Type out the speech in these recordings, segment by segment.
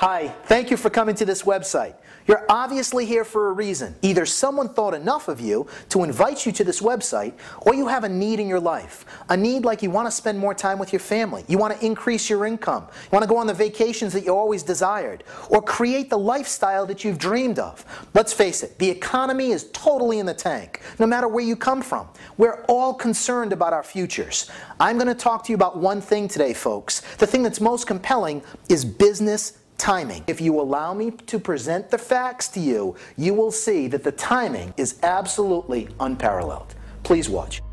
Hi, thank you for coming to this website. You're obviously here for a reason. Either someone thought enough of you to invite you to this website, or you have a need in your life. A need like you want to spend more time with your family, you want to increase your income, you want to go on the vacations that you always desired, or create the lifestyle that you've dreamed of. Let's face it, the economy is totally in the tank, no matter where you come from. We're all concerned about our futures. I'm going to talk to you about one thing today, folks. The thing that's most compelling is business timing. If you allow me to present the facts to you, you will see that the timing is absolutely unparalleled. Please watch.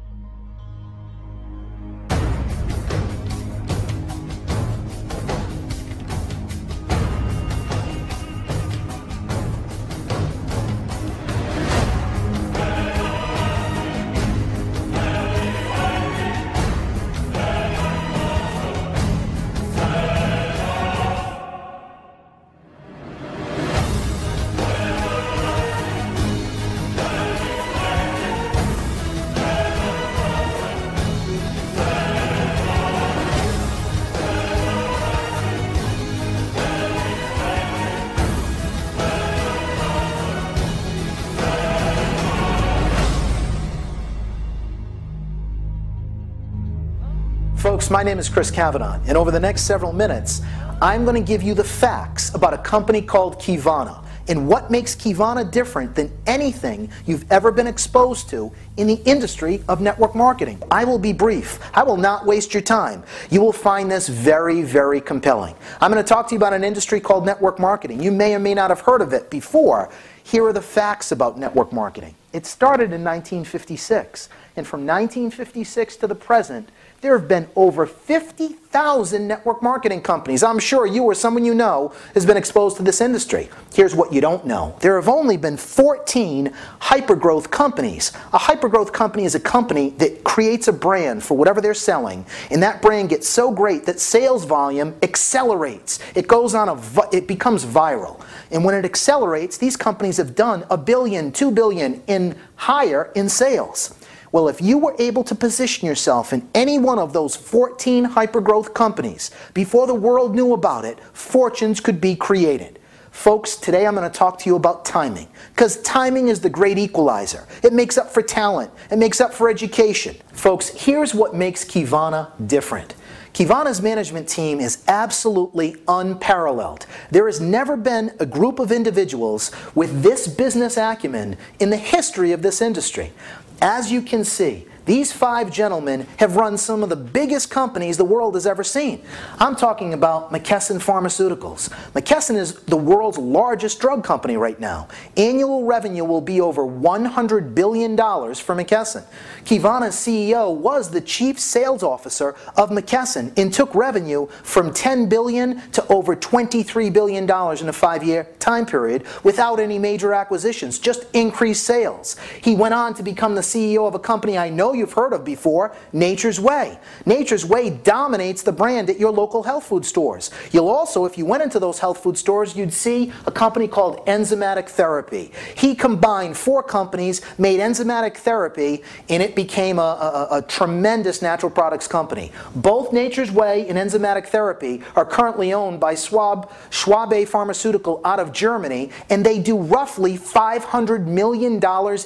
Folks, my name is Qivana, and over the next several minutes, I'm going to give you the facts about a company called Qivana and what makes Qivana different than anything you've ever been exposed to in the industry of network marketing. I will be brief. I will not waste your time. You will find this very, very compelling. I'm going to talk to you about an industry called network marketing. You may or may not have heard of it before. Here are the facts about network marketing. It started in 1956, and from 1956 to the present, there have been over 50,000 network marketing companies. I'm sure you or someone you know has been exposed to this industry. Here's what you don't know. There have only been 14 hypergrowth companies. A hypergrowth company is a company that creates a brand for whatever they're selling, and that brand gets so great that sales volume accelerates. It goes on it becomes viral. And when it accelerates, these companies have done $1 billion, $2 billion and higher in sales. Well, if you were able to position yourself in any one of those 14 hypergrowth companies before the world knew about it, fortunes could be created. Folks, today I'm going to talk to you about timing, because timing is the great equalizer. It makes up for talent. It makes up for education. Folks, here's what makes Qivana different. Qivana's management team is absolutely unparalleled. There has never been a group of individuals with this business acumen in the history of this industry. As you can see, these 5 gentlemen have run some of the biggest companies the world has ever seen. I'm talking about McKesson Pharmaceuticals. McKesson is the world's largest drug company right now. Annual revenue will be over $100 billion for McKesson. Qivana's CEO was the chief sales officer of McKesson and took revenue from $10 billion to over $23 billion in a 5-year time period without any major acquisitions, just increased sales. He went on to become the CEO of a company I know you've heard of before, Nature's Way. Nature's Way dominates the brand at your local health food stores. You'll also, if you went into those health food stores, you'd see a company called Enzymatic Therapy. He combined 4 companies, made Enzymatic Therapy, and it became a tremendous natural products company. Both Nature's Way and Enzymatic Therapy are currently owned by Schwabe Pharmaceutical out of Germany, and they do roughly $500 million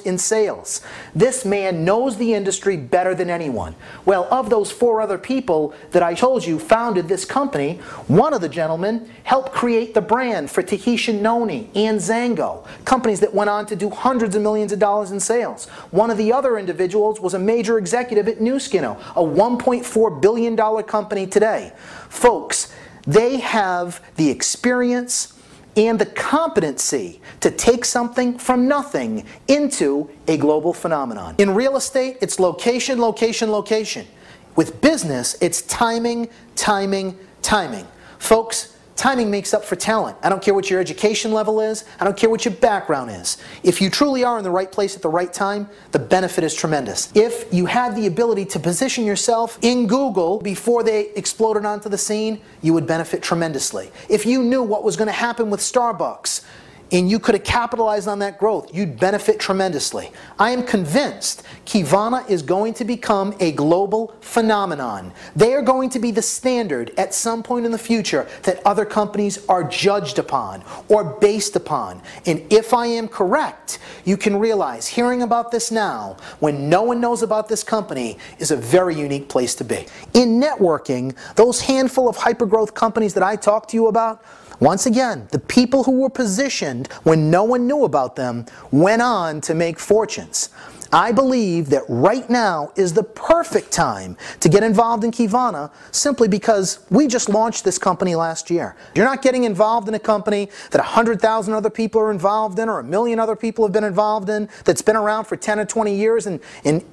in sales. This man knows the industry better than anyone. Well, of those 4 other people that I told you founded this company, one of the gentlemen helped create the brand for Tahitian Noni and Zango, companies that went on to do hundreds of millions of dollars in sales. One of the other individuals was a major executive at Nu Skin, a $1.4 billion company today. Folks, they have the experience and the competency to take something from nothing into a global phenomenon. In real estate, it's location, location, location. With business, it's timing, timing, timing. Folks, timing makes up for talent. I don't care what your education level is. I don't care what your background is. If you truly are in the right place at the right time, the benefit is tremendous. If you had the ability to position yourself in Google before they exploded onto the scene, you would benefit tremendously. If you knew what was going to happen with Starbucks and you could have capitalized on that growth, you'd benefit tremendously. I am convinced Qivana is going to become a global phenomenon. They are going to be the standard at some point in the future that other companies are judged upon or based upon. And if I am correct, you can realize hearing about this now, when no one knows about this company, is a very unique place to be. In networking, those handful of hypergrowth companies that I talked to you about, once again, the people who were positioned when no one knew about them went on to make fortunes. I believe that right now is the perfect time to get involved in Qivana simply because we just launched this company last year. You're not getting involved in a company that 100,000 other people are involved in or 1 million other people have been involved in that's been around for 10 or 20 years and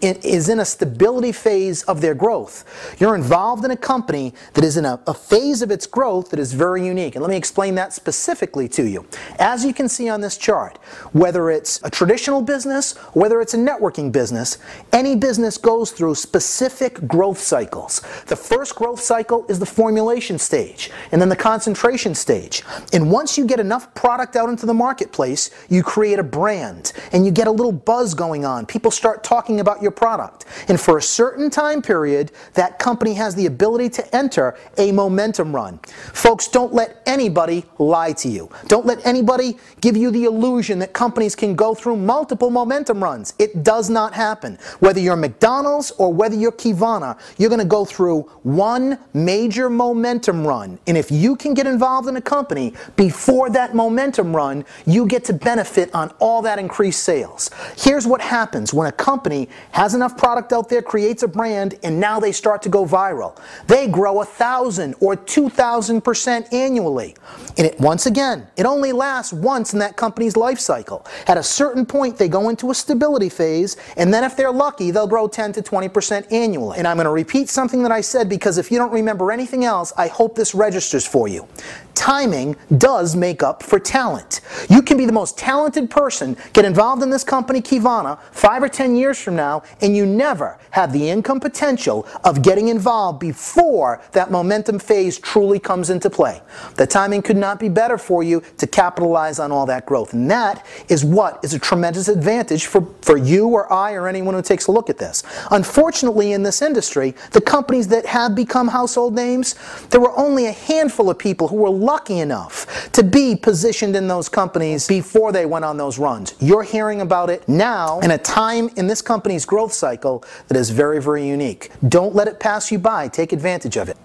is in a stability phase of their growth. You're involved in a company that is in a phase of its growth that is very unique. And let me explain that specifically to you. As you can see on this chart, whether it's a traditional business, or whether it's a networking business, any business goes through specific growth cycles. The first growth cycle is the formulation stage, and then the concentration stage. And once you get enough product out into the marketplace, you create a brand, and you get a little buzz going on. People start talking about your product. And for a certain time period, that company has the ability to enter a momentum run. Folks, don't let anybody lie to you. Don't let anybody give you the illusion that companies can go through multiple momentum runs. It does not happen. Whether you're McDonald's or whether you're Qivana, you're going to go through one major momentum run. And if you can get involved in a company before that momentum run, you get to benefit on all that increased sales. Here's what happens when a company has enough product out there, creates a brand, and now they start to go viral. They grow 1,000 or 2,000% annually. And once again, it only lasts once in that company's life cycle. At a certain point, they go into a stability phase, and then if they're lucky, they'll grow 10 to 20% annually. And I'm going to repeat something that I said because if you don't remember anything else, I hope this registers for you. Timing does make up for talent. You can be the most talented person, get involved in this company, Qivana, 5 or 10 years from now, and you never have the income potential of getting involved before that momentum phase truly comes into play. The timing could not be better for you to capitalize on all that growth. And that is what is a tremendous advantage for you or I or anyone who takes a look at this. Unfortunately, in this industry, the companies that have become household names, there were only a handful of people who were lucky enough to be positioned in those companies before they went on those runs. You're hearing about it now in a time in this company's growth cycle that is very, very unique. Don't let it pass you by. Take advantage of it.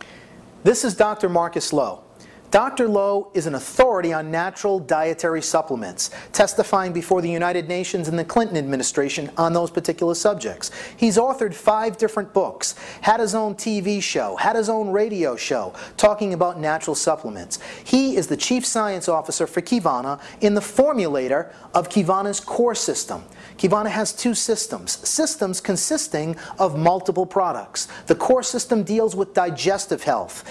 This is Dr. Marcus Lowe. Dr. Lowe is an authority on natural dietary supplements, testifying before the United Nations and the Clinton administration on those particular subjects. He's authored 5 different books, had his own TV show, had his own radio show, talking about natural supplements. He is the Chief Science Officer for Qivana and the formulator of Qivana's core system. Qivana has 2 systems consisting of multiple products. The core system deals with digestive health.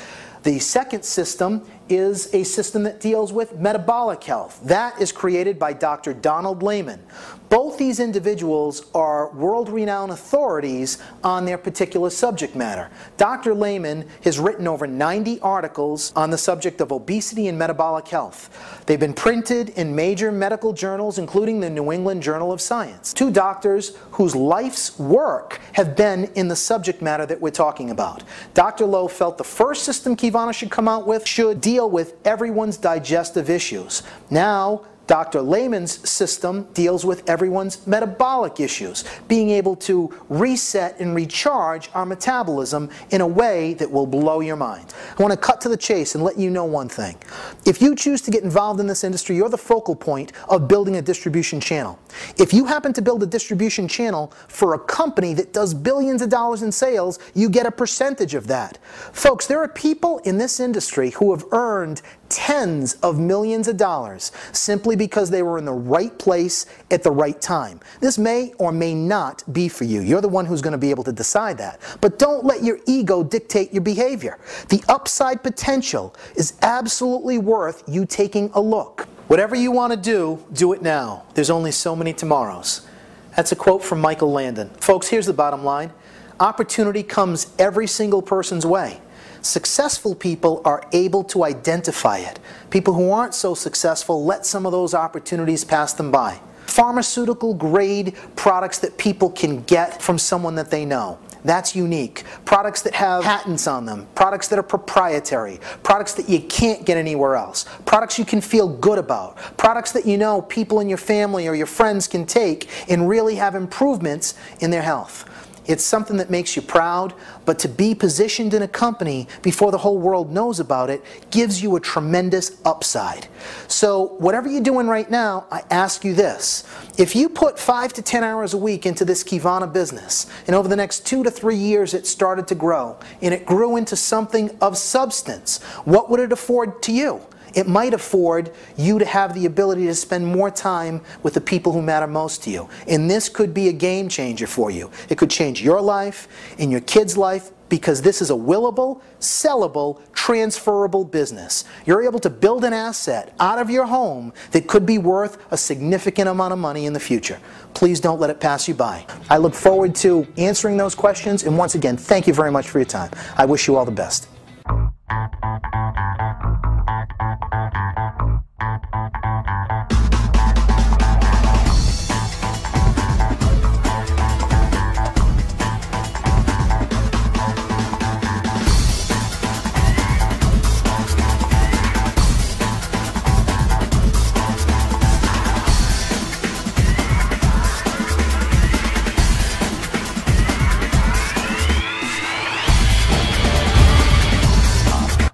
The second system is a system that deals with metabolic health. That is created by Dr. Donald Layman. Both these individuals are world-renowned authorities on their particular subject matter. Dr. Layman has written over 90 articles on the subject of obesity and metabolic health. They've been printed in major medical journals, including the New England Journal of Science. 2 doctors whose life's work have been in the subject matter that we're talking about. Dr. Lowe felt the first system Qivana should come out with should deal with everyone's digestive issues. Now, Dr. Layman's system deals with everyone's metabolic issues, being able to reset and recharge our metabolism in a way that will blow your mind. I want to cut to the chase and let you know one thing. If you choose to get involved in this industry, you're the focal point of building a distribution channel. If you happen to build a distribution channel for a company that does billions of dollars in sales, you get a percentage of that. Folks, there are people in this industry who have earned tens of millions of dollars simply because they were in the right place at the right time. This may or may not be for you. You're the one who's going to be able to decide that. But don't let your ego dictate your behavior. The upside potential is absolutely worth you taking a look. Whatever you want to do it now. There's only so many tomorrows. That's a quote from Michael Landon. Folks, here's the bottom line. Opportunity comes every single person's way. Successful people are able to identify it. People who aren't so successful let some of those opportunities pass them by. Pharmaceutical grade products that people can get from someone that they know. That's unique. Products that have patents on them, products that are proprietary, products that you can't get anywhere else, products you can feel good about, products that you know people in your family or your friends can take and really have improvements in their health. It's something that makes you proud, but to be positioned in a company before the whole world knows about it gives you a tremendous upside. So whatever you're doing right now, I ask you this. If you put 5 to 10 hours a week into this Qivana business, and over the next 2 to 3 years it started to grow, and it grew into something of substance, what would it afford to you? It might afford you to have the ability to spend more time with the people who matter most to you. And this could be a game changer for you. It could change your life and your kids' life because this is a willable, sellable, transferable business. You're able to build an asset out of your home that could be worth a significant amount of money in the future. Please don't let it pass you by. I look forward to answering those questions, and once again, thank you very much for your time. I wish you all the best.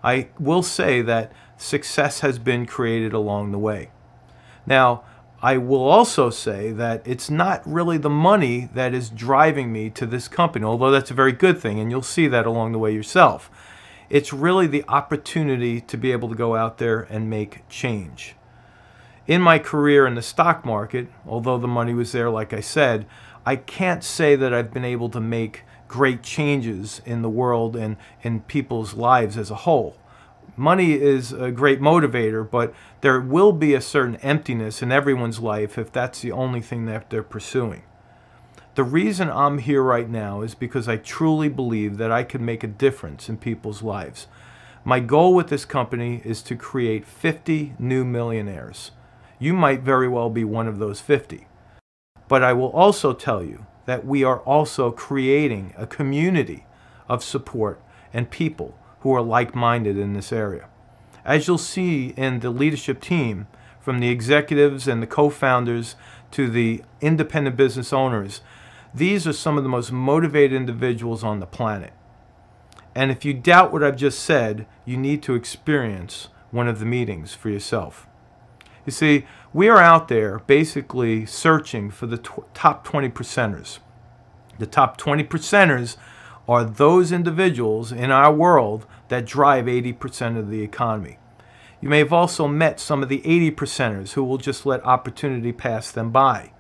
I will say that success has been created along the way. Now, I will also say that it's not really the money that is driving me to this company, although that's a very good thing, and you'll see that along the way yourself. It's really the opportunity to be able to go out there and make change. In my career in the stock market, although the money was there, like I said, I can't say that I've been able to make great changes in the world and in people's lives as a whole. Money is a great motivator, but there will be a certain emptiness in everyone's life if that's the only thing that they're pursuing. The reason I'm here right now is because I truly believe that I can make a difference in people's lives. My goal with this company is to create 50 new millionaires. You might very well be one of those 50. But I will also tell you that we are also creating a community of support and people who are like-minded in this area. As you'll see in the leadership team, from the executives and the co-founders to the independent business owners, these are some of the most motivated individuals on the planet. And if you doubt what I've just said, you need to experience one of the meetings for yourself. You see, we are out there basically searching for the top 20%ers. The top 20%ers are those individuals in our world that drive 80% of the economy. You may have also met some of the 80%ers who will just let opportunity pass them by.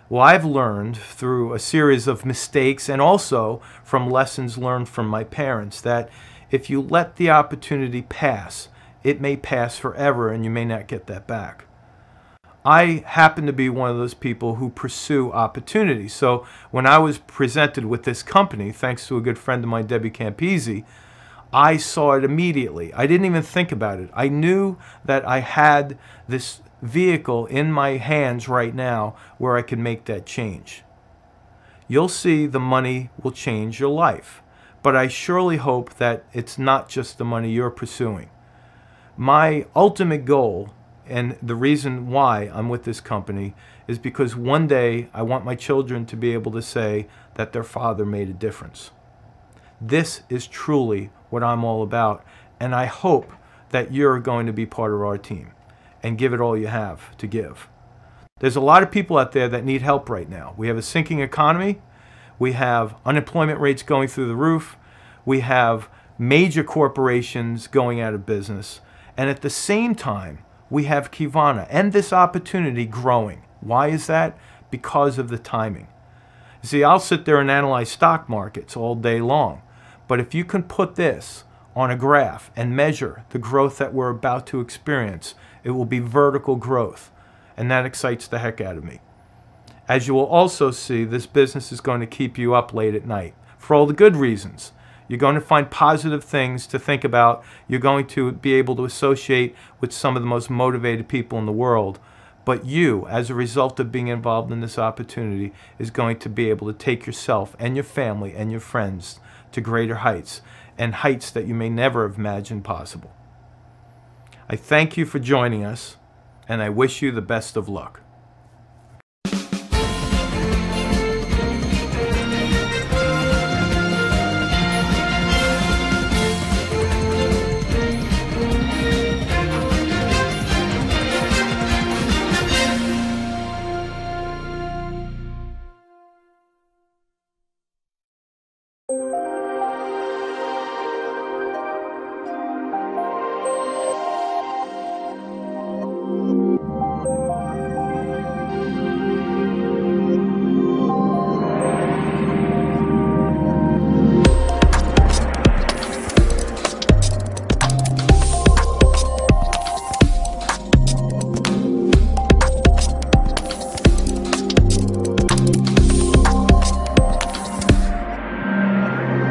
Well, I've learned through a series of mistakes and also from lessons learned from my parents that if you let the opportunity pass, it may pass forever and you may not get that back. I happen to be one of those people who pursue opportunities. So when I was presented with this company, thanks to a good friend of mine, Debbie Campese, I saw it immediately. I didn't even think about it. I knew that I had this vehicle in my hands right now where I could make that change. You'll see the money will change your life, but I surely hope that it's not just the money you're pursuing. My ultimate goal, and the reason why I'm with this company, is because one day I want my children to be able to say that their father made a difference. This is truly what I'm all about, and I hope that you're going to be part of our team and give it all you have to give. There's a lot of people out there that need help right now. We have a sinking economy. We have unemployment rates going through the roof. We have major corporations going out of business. And at the same time, we have Qivana and this opportunity growing. Why is that? Because of the timing. You see, I'll sit there and analyze stock markets all day long. But if you can put this on a graph and measure the growth that we're about to experience, it will be vertical growth. And that excites the heck out of me. As you will also see, this business is going to keep you up late at night for all the good reasons. You're going to find positive things to think about. You're going to be able to associate with some of the most motivated people in the world. But you, as a result of being involved in this opportunity, is going to be able to take yourself and your family and your friends to greater heights, and heights that you may never have imagined possible. I thank you for joining us, and I wish you the best of luck.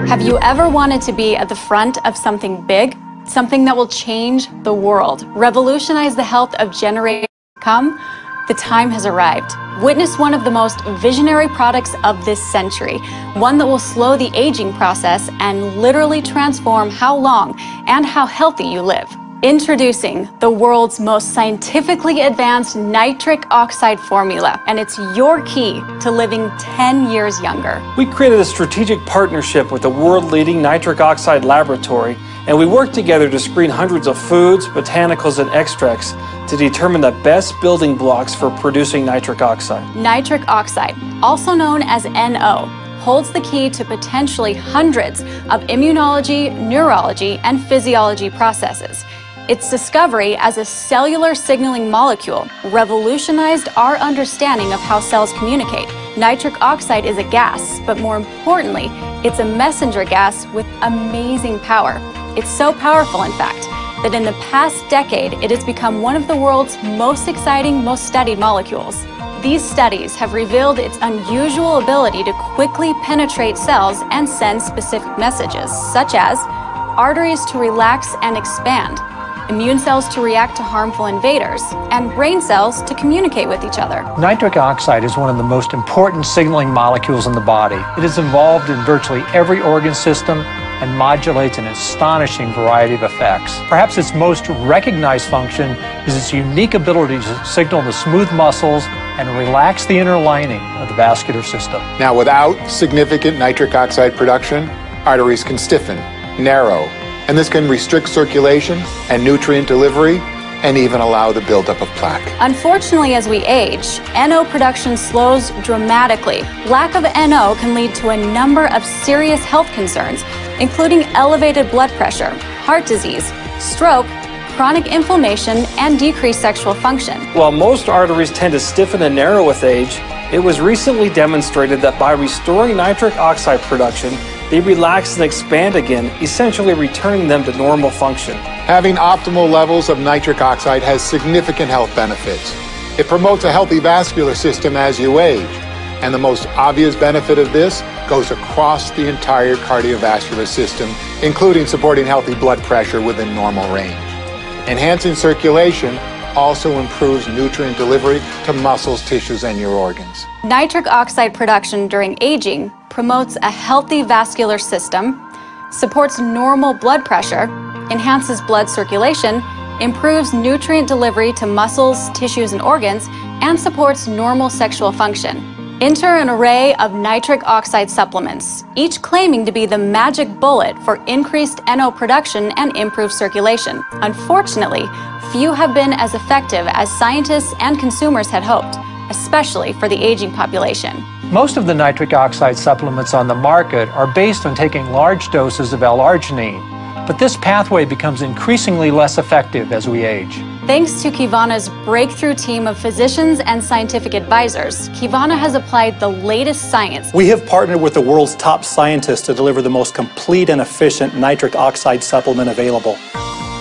Have you ever wanted to be at the front of something big? Something that will change the world, revolutionize the health of generations to come? The time has arrived. Witness one of the most visionary products of this century, one that will slow the aging process and literally transform how long and how healthy you live. Introducing the world's most scientifically advanced nitric oxide formula, and it's your key to living 10 years younger. We created a strategic partnership with the world-leading nitric oxide laboratory, and we worked together to screen hundreds of foods, botanicals, and extracts to determine the best building blocks for producing nitric oxide. Nitric oxide, also known as NO, holds the key to potentially hundreds of immunology, neurology, and physiology processes. Its discovery as a cellular signaling molecule revolutionized our understanding of how cells communicate. Nitric oxide is a gas, but more importantly, it's a messenger gas with amazing power. It's so powerful, in fact, that in the past decade, it has become one of the world's most exciting, most studied molecules. These studies have revealed its unusual ability to quickly penetrate cells and send specific messages, such as arteries to relax and expand, immune cells to react to harmful invaders, and brain cells to communicate with each other. Nitric oxide is one of the most important signaling molecules in the body. It is involved in virtually every organ system and modulates an astonishing variety of effects. Perhaps its most recognized function is its unique ability to signal the smooth muscles and relax the inner lining of the vascular system. Now, without significant nitric oxide production, arteries can stiffen, narrow, and this can restrict circulation and nutrient delivery and even allow the buildup of plaque. Unfortunately, as we age, NO production slows dramatically. Lack of NO can lead to a number of serious health concerns, including elevated blood pressure, heart disease, stroke, chronic inflammation, and decreased sexual function. While most arteries tend to stiffen and narrow with age, it was recently demonstrated that by restoring nitric oxide production, they relax and expand again, essentially returning them to normal function. Having optimal levels of nitric oxide has significant health benefits. It promotes a healthy vascular system as you age, and the most obvious benefit of this goes across the entire cardiovascular system, including supporting healthy blood pressure within normal range. Enhancing circulation also improves nutrient delivery to muscles, tissues, and your organs. Nitric oxide production during aging promotes a healthy vascular system, supports normal blood pressure, enhances blood circulation, improves nutrient delivery to muscles, tissues, and organs, and supports normal sexual function. Enter an array of nitric oxide supplements, each claiming to be the magic bullet for increased NO production and improved circulation. Unfortunately, few have been as effective as scientists and consumers had hoped, especially for the aging population. Most of the nitric oxide supplements on the market are based on taking large doses of L-arginine, but this pathway becomes increasingly less effective as we age. Thanks to Qivana's breakthrough team of physicians and scientific advisors, Qivana has applied the latest science. We have partnered with the world's top scientists to deliver the most complete and efficient nitric oxide supplement available.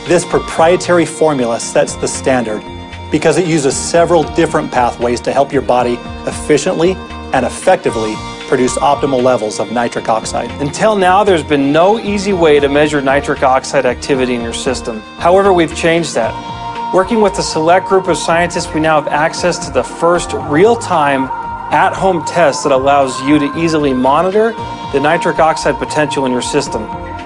This proprietary formula sets the standard because it uses several different pathways to help your body efficiently and effectively produce optimal levels of nitric oxide. Until now, there's been no easy way to measure nitric oxide activity in your system. However, we've changed that. Working with a select group of scientists, we now have access to the first real-time, at-home test that allows you to easily monitor the nitric oxide potential in your system,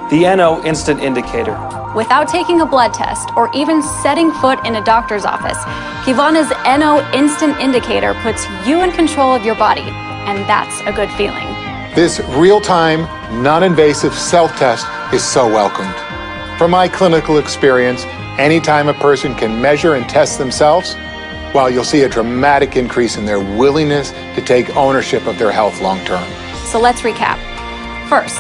the NO Instant Indicator. Without taking a blood test or even setting foot in a doctor's office, Qivana's NO Instant Indicator puts you in control of your body, and that's a good feeling. This real-time, non-invasive self-test is so welcomed. From my clinical experience, anytime a person can measure and test themselves, well, you'll see a dramatic increase in their willingness to take ownership of their health long-term. So let's recap. First,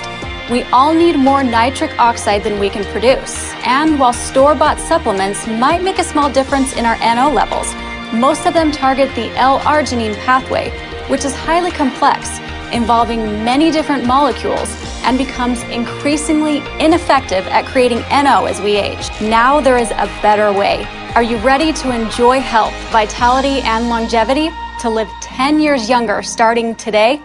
we all need more nitric oxide than we can produce. And while store-bought supplements might make a small difference in our NO levels, most of them target the L-arginine pathway, which is highly complex, involving many different molecules, and becomes increasingly ineffective at creating NO as we age. Now there is a better way. Are you ready to enjoy health, vitality, and longevity? To live 10 years younger starting today?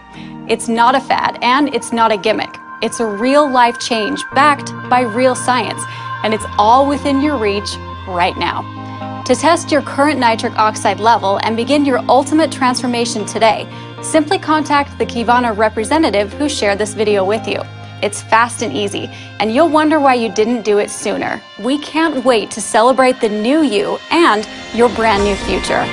It's not a fad, and it's not a gimmick. It's a real life change backed by real science, and it's all within your reach right now. To test your current nitric oxide level and begin your ultimate transformation today, simply contact the Qivana representative who shared this video with you. It's fast and easy, and you'll wonder why you didn't do it sooner. We can't wait to celebrate the new you and your brand new future.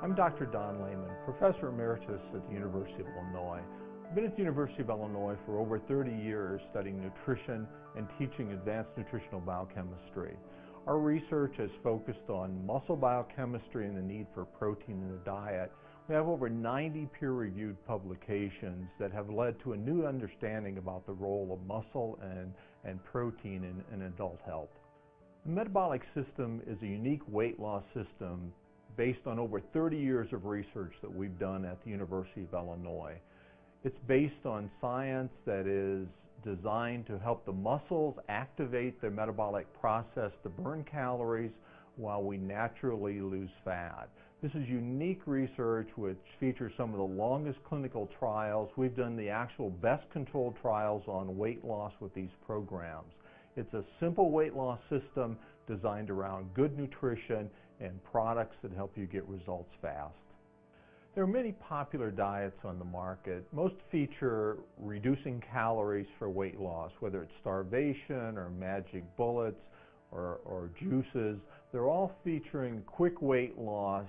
I'm Dr. Don Lehman, Professor Emeritus at the University of Illinois. I've been at the University of Illinois for over 30 years studying nutrition and teaching advanced nutritional biochemistry. Our research has focused on muscle biochemistry and the need for protein in the diet. We have over 90 peer-reviewed publications that have led to a new understanding about the role of muscle and protein in adult health. The metabolic system is a unique weight loss system based on over 30 years of research that we've done at the University of Illinois. It's based on science that is designed to help the muscles activate their metabolic process to burn calories while we naturally lose fat. This is unique research which features some of the longest clinical trials. We've done the actual best controlled trials on weight loss with these programs. It's a simple weight loss system designed around good nutrition and products that help you get results fast. There are many popular diets on the market. Most feature reducing calories for weight loss, whether it's starvation or magic bullets or juices. They're all featuring quick weight loss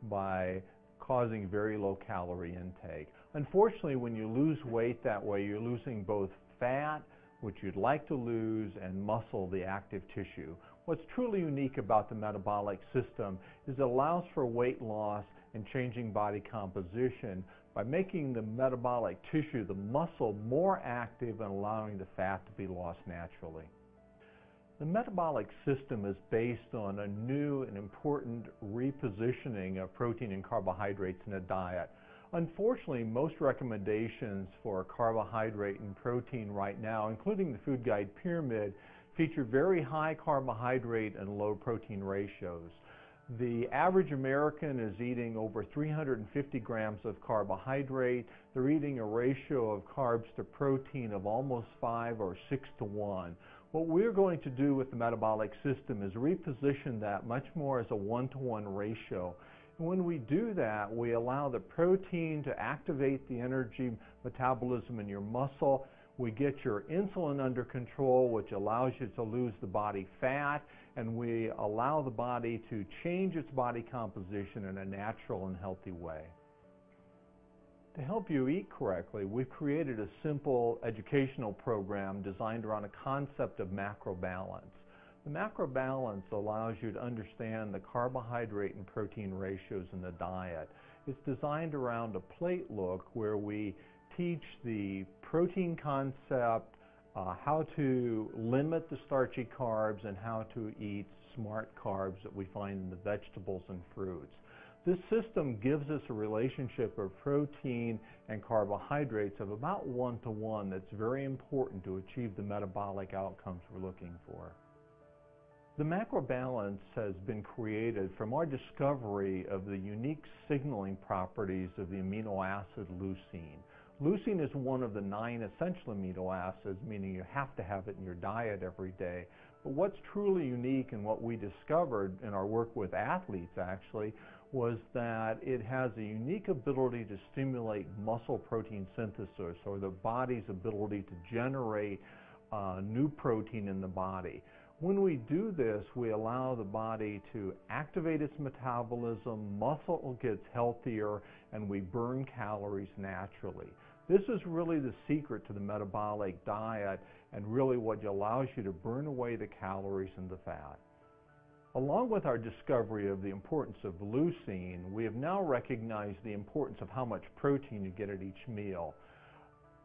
by causing very low calorie intake. Unfortunately, when you lose weight that way, you're losing both fat, which you'd like to lose, and muscle, the active tissue. What's truly unique about the metabolic system is it allows for weight loss and changing body composition by making the metabolic tissue, the muscle, more active and allowing the fat to be lost naturally. The metabolic system is based on a new and important repositioning of protein and carbohydrates in a diet. Unfortunately, most recommendations for carbohydrate and protein right now, including the Food Guide Pyramid, feature very high carbohydrate and low protein ratios. The average American is eating over 350 grams of carbohydrate. They're eating a ratio of carbs to protein of almost 5 or 6 to 1. What we're going to do with the metabolic system is reposition that much more as a 1-to-1 ratio. When we do that, we allow the protein to activate the energy metabolism in your muscle. We get your insulin under control, which allows you to lose the body fat, and we allow the body to change its body composition in a natural and healthy way. To help you eat correctly, we've created a simple educational program designed around a concept of macro balance. The macro balance allows you to understand the carbohydrate and protein ratios in the diet. It's designed around a plate look where we teach the protein concept, how to limit the starchy carbs, and how to eat smart carbs that we find in the vegetables and fruits. This system gives us a relationship of protein and carbohydrates of about 1-to-1 that's very important to achieve the metabolic outcomes we're looking for. The macro balance has been created from our discovery of the unique signaling properties of the amino acid leucine. Leucine is one of the 9 essential amino acids, meaning you have to have it in your diet every day. But what's truly unique and what we discovered in our work with athletes actually was that it has a unique ability to stimulate muscle protein synthesis, or the body's ability to generate new protein in the body. When we do this, we allow the body to activate its metabolism, muscle gets healthier, and we burn calories naturally. This is really the secret to the metabolic diet and really what allows you to burn away the calories and the fat. Along with our discovery of the importance of leucine, we have now recognized the importance of how much protein you get at each meal.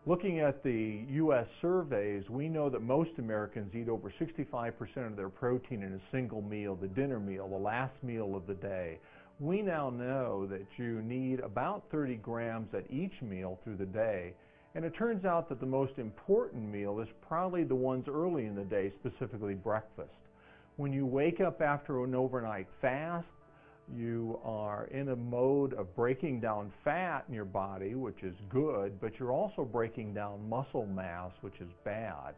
Looking at the U.S. surveys, we know that most Americans eat over 65% of their protein in a single meal, the dinner meal, the last meal of the day. We now know that you need about 30 grams at each meal through the day. And it turns out that the most important meal is probably the ones early in the day, specifically breakfast. When you wake up after an overnight fast, you are in a mode of breaking down fat in your body, which is good, but you're also breaking down muscle mass, which is bad.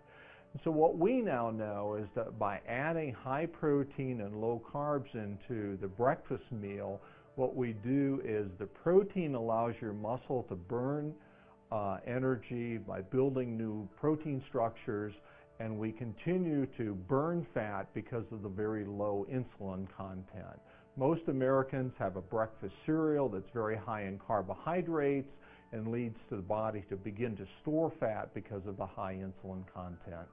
And so what we now know is that by adding high protein and low carbs into the breakfast meal, what we do is the protein allows your muscle to burn energy by building new protein structures, and we continue to burn fat because of the very low insulin content. Most Americans have a breakfast cereal that's very high in carbohydrates and leads to the body to begin to store fat because of the high insulin content.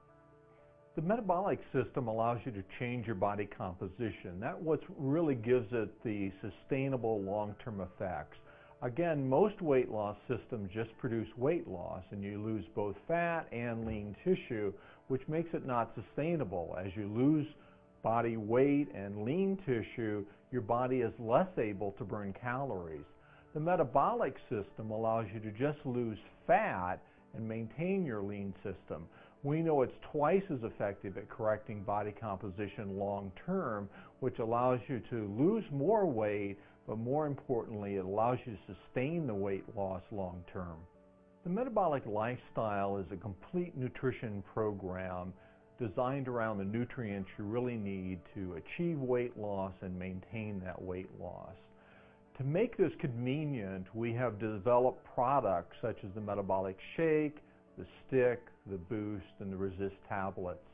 The metabolic system allows you to change your body composition. That's what really gives it the sustainable long-term effects. Again, most weight loss systems just produce weight loss, and you lose both fat and lean tissue, which makes it not sustainable. As you lose body weight and lean tissue, your body is less able to burn calories. The metabolic system allows you to just lose fat and maintain your lean system. We know it's twice as effective at correcting body composition long term, which allows you to lose more weight, but more importantly, it allows you to sustain the weight loss long term. The metabolic lifestyle is a complete nutrition program designed around the nutrients you really need to achieve weight loss and maintain that weight loss. To make this convenient, we have developed products such as the metabolic shake, the stick, the boost, and the resist tablets.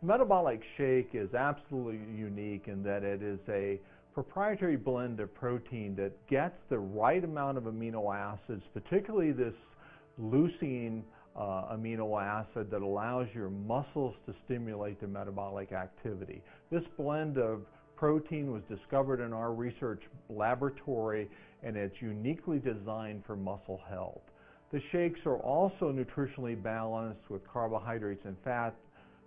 The metabolic shake is absolutely unique in that it is a proprietary blend of protein that gets the right amount of amino acids, particularly this leucine amino acid that allows your muscles to stimulate their metabolic activity. This blend of protein was discovered in our research laboratory, and it's uniquely designed for muscle health. The shakes are also nutritionally balanced with carbohydrates and fat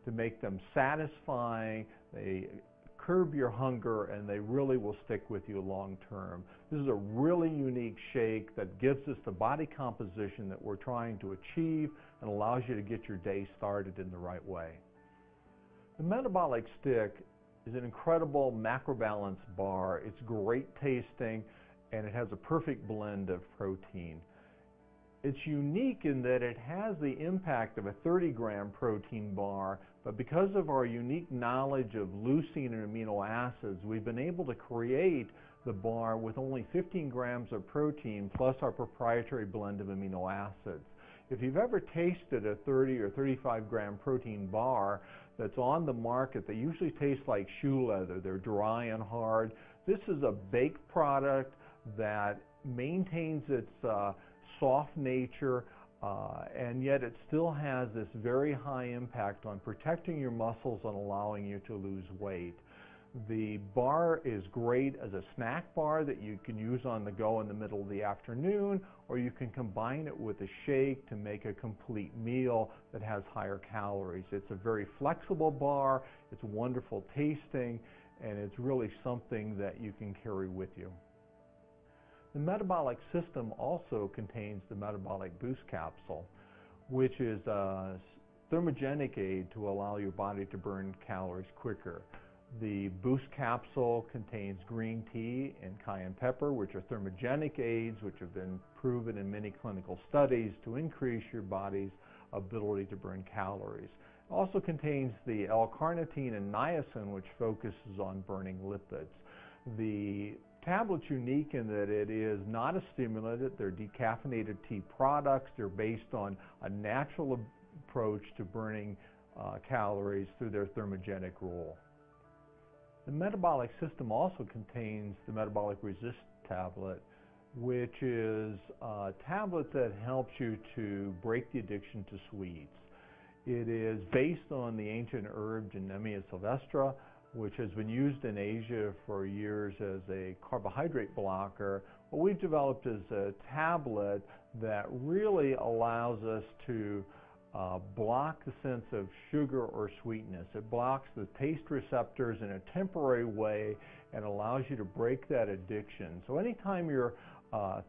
to make them satisfying. They curb your hunger, and they really will stick with you long term. This is a really unique shake that gives us the body composition that we're trying to achieve and allows you to get your day started in the right way. The metabolic stick is an incredible macrobalance bar. It's great tasting, and it has a perfect blend of protein. It's unique in that it has the impact of a 30-gram protein bar, but because of our unique knowledge of leucine and amino acids, we've been able to create the bar with only 15 grams of protein plus our proprietary blend of amino acids. If you've ever tasted a 30 or 35 gram protein bar that's on the market, they usually taste like shoe leather. They're dry and hard. This is a baked product that maintains its soft nature, and yet it still has this very high impact on protecting your muscles and allowing you to lose weight. The bar is great as a snack bar that you can use on the go in the middle of the afternoon, or you can combine it with a shake to make a complete meal that has higher calories. It's a very flexible bar, it's wonderful tasting, and it's really something that you can carry with you. The metabolic system also contains the metabolic boost capsule, which is a thermogenic aid to allow your body to burn calories quicker. The boost capsule contains green tea and cayenne pepper, which are thermogenic aids, which have been proven in many clinical studies to increase your body's ability to burn calories. It also contains the L-carnitine and niacin, which focuses on burning lipids. The tablet's unique in that it is not a stimulant. They're decaffeinated tea products. They're based on a natural approach to burning calories through their thermogenic role. The metabolic system also contains the metabolic resist tablet, which is a tablet that helps you to break the addiction to sweets. It is based on the ancient herb Genemia sylvestre, which has been used in Asia for years as a carbohydrate blocker. What we've developed is a tablet that really allows us to block the sense of sugar or sweetness. It blocks the taste receptors in a temporary way and allows you to break that addiction. So anytime you're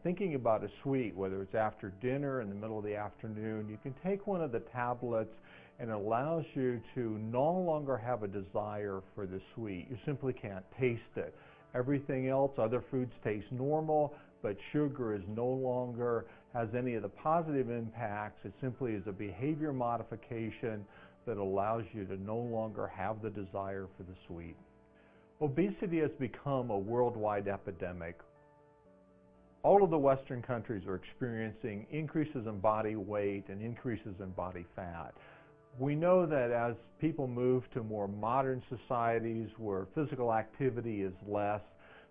thinking about a sweet, whether it's after dinner, in the middle of the afternoon, you can take one of the tablets and it allows you to no longer have a desire for the sweet. You simply can't taste it. Everything else, other foods taste normal, but sugar is no longer has any of the positive impacts. It simply is a behavior modification that allows you to no longer have the desire for the sweet. Obesity has become a worldwide epidemic. All of the Western countries are experiencing increases in body weight and increases in body fat. We know that as people move to more modern societies where physical activity is less,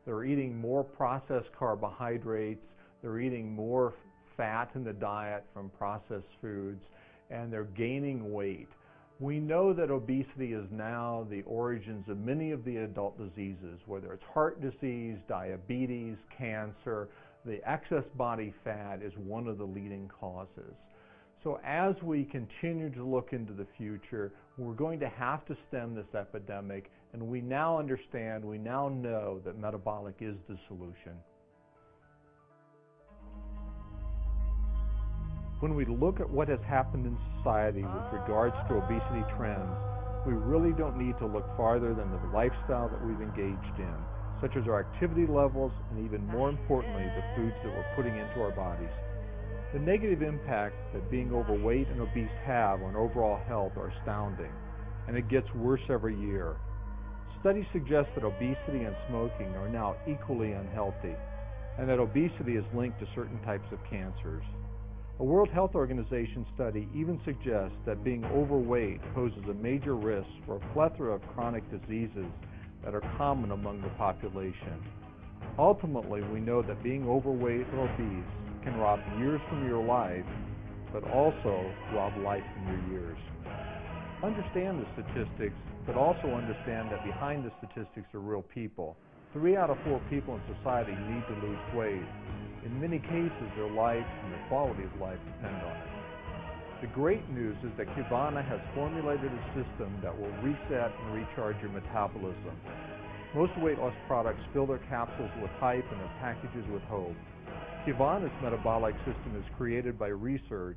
they're eating more processed carbohydrates, they're eating more fat in the diet from processed foods, and they're gaining weight. We know that obesity is now the origins of many of the adult diseases, whether it's heart disease, diabetes, cancer. The excess body fat is one of the leading causes. So as we continue to look into the future, we're going to have to stem this epidemic, and we now understand, we now know that metabolic is the solution. When we look at what has happened in society with regards to obesity trends, we really don't need to look farther than the lifestyle that we've engaged in, such as our activity levels and even more importantly, the foods that we're putting into our bodies. The negative impact that being overweight and obese have on overall health are astounding, and it gets worse every year. Studies suggest that obesity and smoking are now equally unhealthy, and that obesity is linked to certain types of cancers. A World Health Organization study even suggests that being overweight poses a major risk for a plethora of chronic diseases that are common among the population. Ultimately, we know that being overweight or obese can rob years from your life, but also rob life from your years. Understand the statistics, but also understand that behind the statistics are real people. 3 out of 4 people in society need to lose weight. In many cases, their life and their quality of life depend on it. The great news is that Qivana has formulated a system that will reset and recharge your metabolism. Most weight loss products fill their capsules with hype and their packages with hope. Qivana's metabolic system is created by research,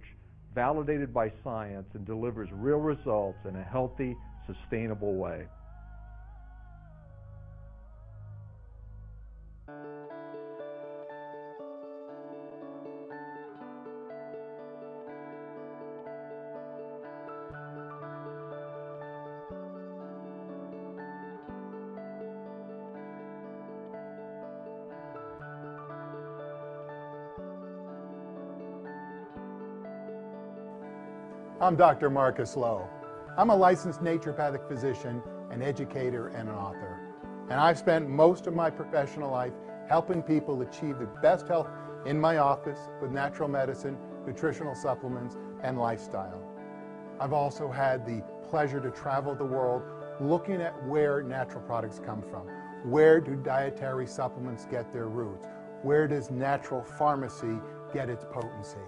validated by science, and delivers real results in a healthy, sustainable way. I'm Dr. Marcus Lowe. I'm a licensed naturopathic physician, an educator, and an author. And I've spent most of my professional life helping people achieve the best health in my office with natural medicine, nutritional supplements, and lifestyle. I've also had the pleasure to travel the world looking at where natural products come from. Where do dietary supplements get their roots? Where does natural pharmacy get its potency?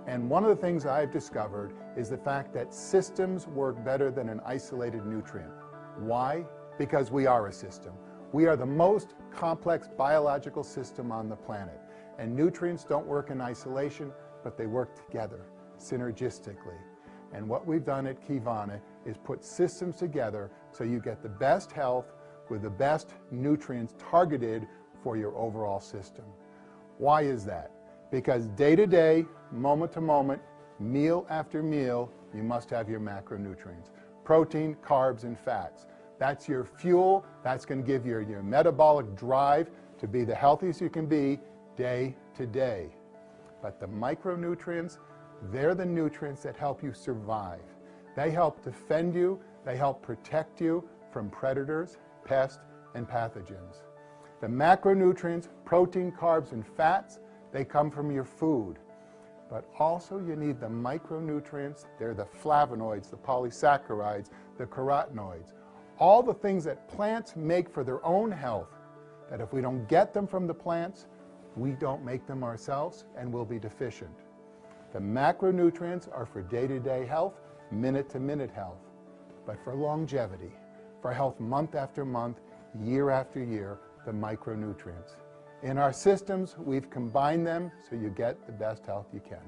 And one of the things I've discovered is the fact that systems work better than an isolated nutrient. Why? Because we are a system. We are the most complex biological system on the planet. And nutrients don't work in isolation, but they work together, synergistically. And what we've done at Qivana is put systems together so you get the best health with the best nutrients targeted for your overall system. Why is that? Because day to day, moment to moment, meal after meal, you must have your macronutrients. Protein, carbs, and fats. That's your fuel. That's going to give you your metabolic drive to be the healthiest you can be day to day. But the micronutrients, they're the nutrients that help you survive. They help defend you. They help protect you from predators, pests, and pathogens. The macronutrients, protein, carbs, and fats, they come from your food. But also you need the micronutrients. They're the flavonoids, the polysaccharides, the carotenoids. All the things that plants make for their own health, that if we don't get them from the plants, we don't make them ourselves and we'll be deficient. The macronutrients are for day-to-day health, minute-to-minute health. But for longevity, for health month after month, year after year, the micronutrients. In our systems, we've combined them so you get the best health you can.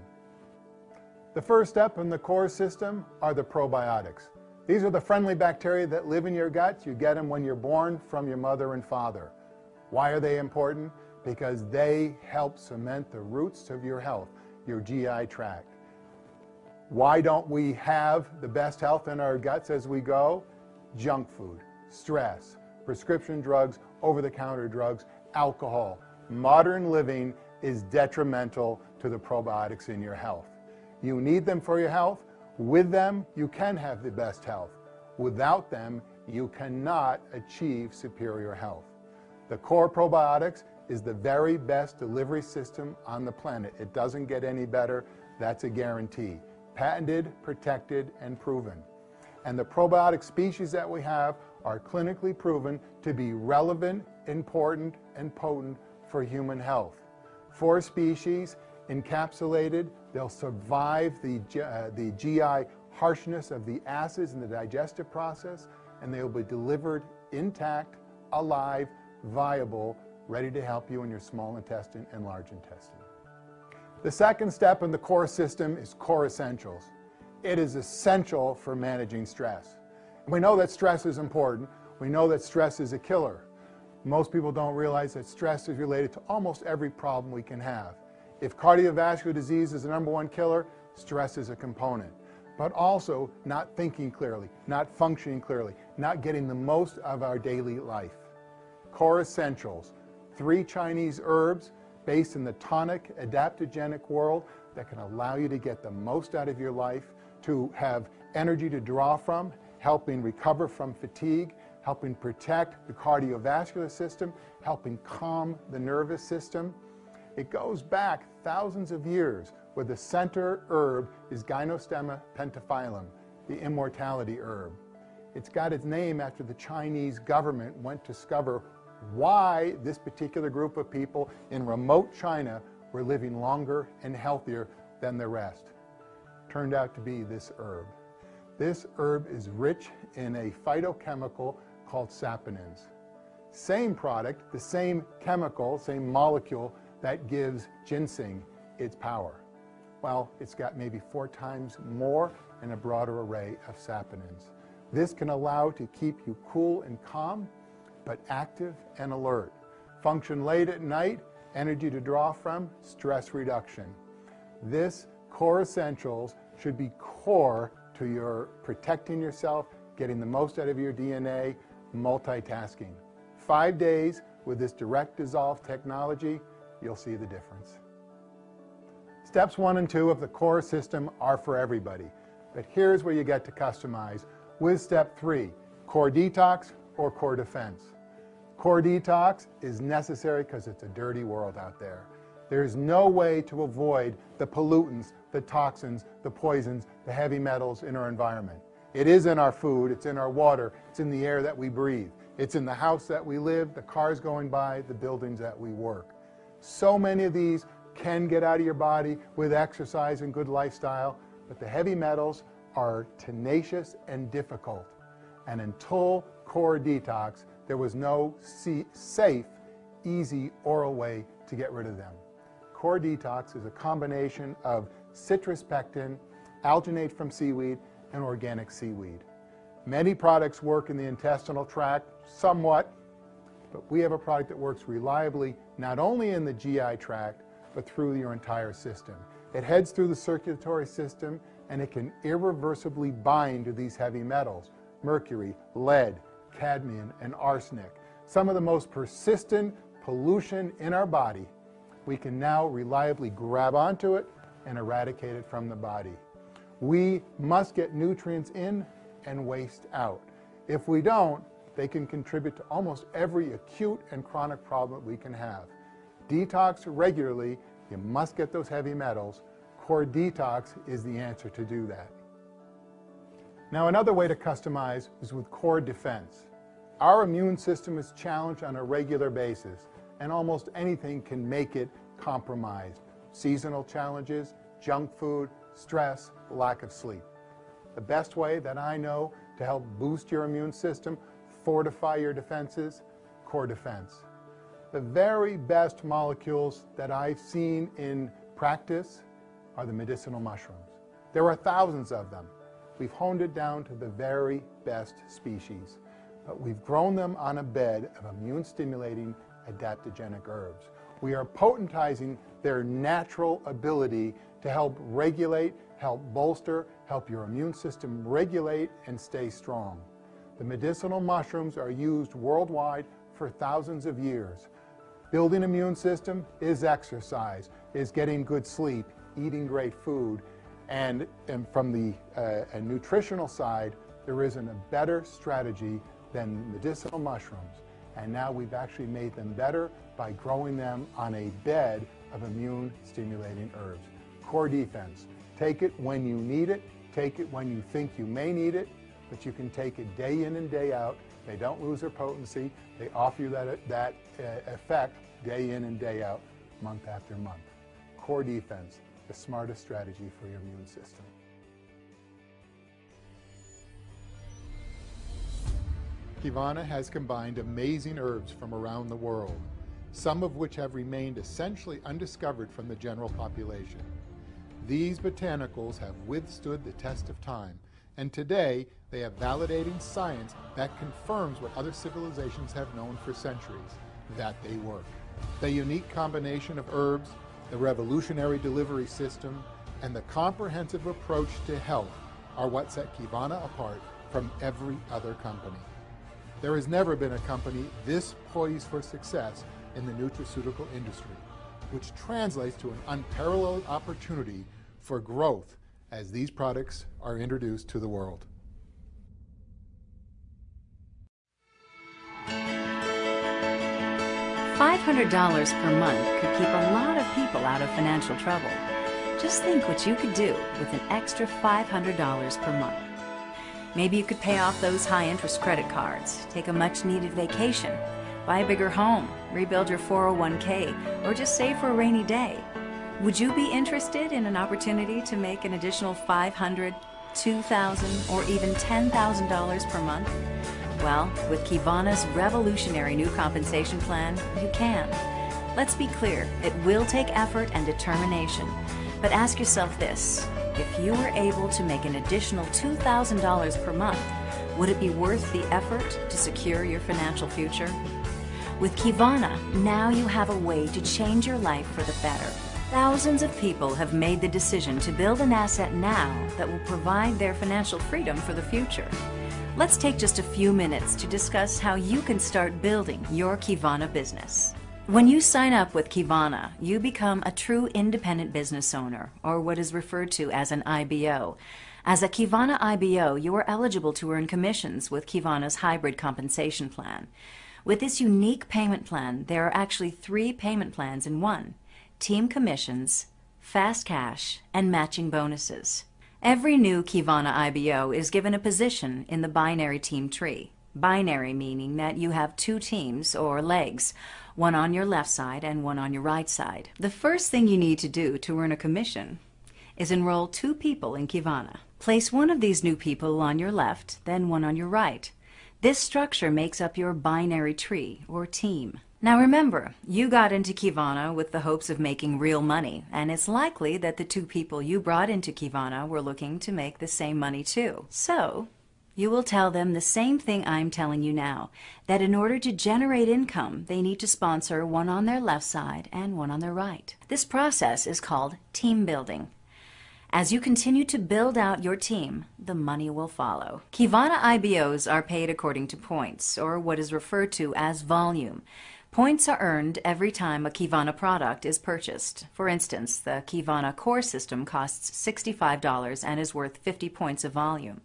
The first step in the core system are the probiotics. These are the friendly bacteria that live in your gut. You get them when you're born from your mother and father. Why are they important? Because they help cement the roots of your health, your GI tract. Why don't we have the best health in our guts as we go? Junk food, stress, prescription drugs, over-the-counter drugs, alcohol. Modern living is detrimental to the probiotics in your health. You need them for your health. With them, you can have the best health. Without them, you cannot achieve superior health. The core probiotics is the very best delivery system on the planet. It doesn't get any better. That's a guarantee. Patented, protected, and proven. And the probiotic species that we have are clinically proven to be relevant, important, and potent for human health. 4 species encapsulated. They'll survive the GI harshness of the acids in the digestive process, and they'll be delivered intact, alive, viable, ready to help you in your small intestine and large intestine. The second step in the core system is core essentials. It is essential for managing stress. We know that stress is important. We know that stress is a killer. Most people don't realize that stress is related to almost every problem we can have. If cardiovascular disease is the #1 killer, stress is a component. But also not thinking clearly, not functioning clearly, not getting the most of our daily life. Core essentials, 3 Chinese herbs based in the tonic, adaptogenic world that can allow you to get the most out of your life, to have energy to draw from, helping recover from fatigue, helping protect the cardiovascular system, helping calm the nervous system. It goes back thousands of years where the center herb is Gynostemma pentaphyllum, the immortality herb. It's got its name after the Chinese government went to discover why this particular group of people in remote China were living longer and healthier than the rest. Turned out to be this herb. This herb is rich in a phytochemical called saponins. Same product, the same chemical, same molecule that gives ginseng its power. Well, it's got maybe 4 times more and a broader array of saponins. This can allow to keep you cool and calm, but active and alert. Function late at night, energy to draw from, stress reduction. This core essentials should be core to your protecting yourself, getting the most out of your DNA, multitasking. 5 days with this direct dissolve technology, you'll see the difference. Steps 1 and 2 of the core system are for everybody. But here's where you get to customize with step 3, core detox or core defense. Core detox is necessary because it's a dirty world out there. There's no way to avoid the pollutants, the toxins, the poisons, the heavy metals in our environment. It is in our food, it's in our water, it's in the air that we breathe. It's in the house that we live, the cars going by, the buildings that we work. So many of these can get out of your body with exercise and good lifestyle, but the heavy metals are tenacious and difficult. And until core detox, there was no safe, easy oral way to get rid of them. Core detox is a combination of citrus pectin, alginate from seaweed, and organic seaweed. Many products work in the intestinal tract, somewhat, but we have a product that works reliably not only in the GI tract, but through your entire system. It heads through the circulatory system, and it can irreversibly bind to these heavy metals: mercury, lead, cadmium, and arsenic. Some of the most persistent pollution in our body. We can now reliably grab onto it and eradicate it from the body. We must get nutrients in and waste out. If we don't, they can contribute to almost every acute and chronic problem we can have. Detox regularly, you must get those heavy metals. Core detox is the answer to do that. Now, another way to customize is with core defense. Our immune system is challenged on a regular basis, and almost anything can make it compromised. Seasonal challenges, junk food, stress, lack of sleep. The best way that I know to help boost your immune system, fortify your defenses, core defense. The very best molecules that I've seen in practice are the medicinal mushrooms. There are thousands of them. We've honed it down to the very best species, but we've grown them on a bed of immune-stimulating adaptogenic herbs. We are potentizing their natural ability to help regulate, help bolster, help your immune system regulate and stay strong. The medicinal mushrooms are used worldwide for thousands of years. Building immune system is exercise, is getting good sleep, eating great food, and from the nutritional side, there isn't a better strategy than medicinal mushrooms. And now we've actually made them better by growing them on a bed of immune-stimulating herbs. Core defense. Take it when you need it. Take it when you think you may need it, but you can take it day in and day out. They don't lose their potency. They offer you that effect day in and day out, month after month. Core defense, the smartest strategy for your immune system. Qivana has combined amazing herbs from around the world, some of which have remained essentially undiscovered from the general population. These botanicals have withstood the test of time, and today they have validating science that confirms what other civilizations have known for centuries, that they work. The unique combination of herbs, the revolutionary delivery system, and the comprehensive approach to health are what set Qivana apart from every other company. There has never been a company this poised for success in the nutraceutical industry, which translates to an unparalleled opportunity for growth as these products are introduced to the world. $500 per month could keep a lot of people out of financial trouble. Just think what you could do with an extra $500 per month. Maybe you could pay off those high-interest credit cards, take a much-needed vacation, buy a bigger home, rebuild your 401k, or just save for a rainy day. Would you be interested in an opportunity to make an additional $500, $2,000, or even $10,000 per month? Well, with Qivana's revolutionary new compensation plan, you can. Let's be clear, it will take effort and determination. But ask yourself this, if you were able to make an additional $2,000 per month, would it be worth the effort to secure your financial future? With Qivana, now you have a way to change your life for the better. Thousands of people have made the decision to build an asset now that will provide their financial freedom for the future. Let's take just a few minutes to discuss how you can start building your Qivana business. When you sign up with Qivana, you become a true independent business owner, or what is referred to as an IBO. As a Qivana IBO, you are eligible to earn commissions with Qivana's hybrid compensation plan. With this unique payment plan, there are actually 3 payment plans in one: team commissions, fast cash, and matching bonuses. Every new Qivana IBO is given a position in the binary team tree. Binary meaning that you have 2 teams or legs, one on your left side and one on your right side. The first thing you need to do to earn a commission is enroll 2 people in Qivana. Place one of these new people on your left, then one on your right. This structure makes up your binary tree or team. Now remember, you got into Qivana with the hopes of making real money, and it's likely that the 2 people you brought into Qivana were looking to make the same money too. So, you will tell them the same thing I'm telling you now, that in order to generate income, they need to sponsor one on their left side and one on their right. This process is called team building. As you continue to build out your team, the money will follow. Qivana IBOs are paid according to points, or what is referred to as volume. Points are earned every time a Qivana product is purchased. For instance, the Qivana core system costs $65 and is worth 50 points of volume.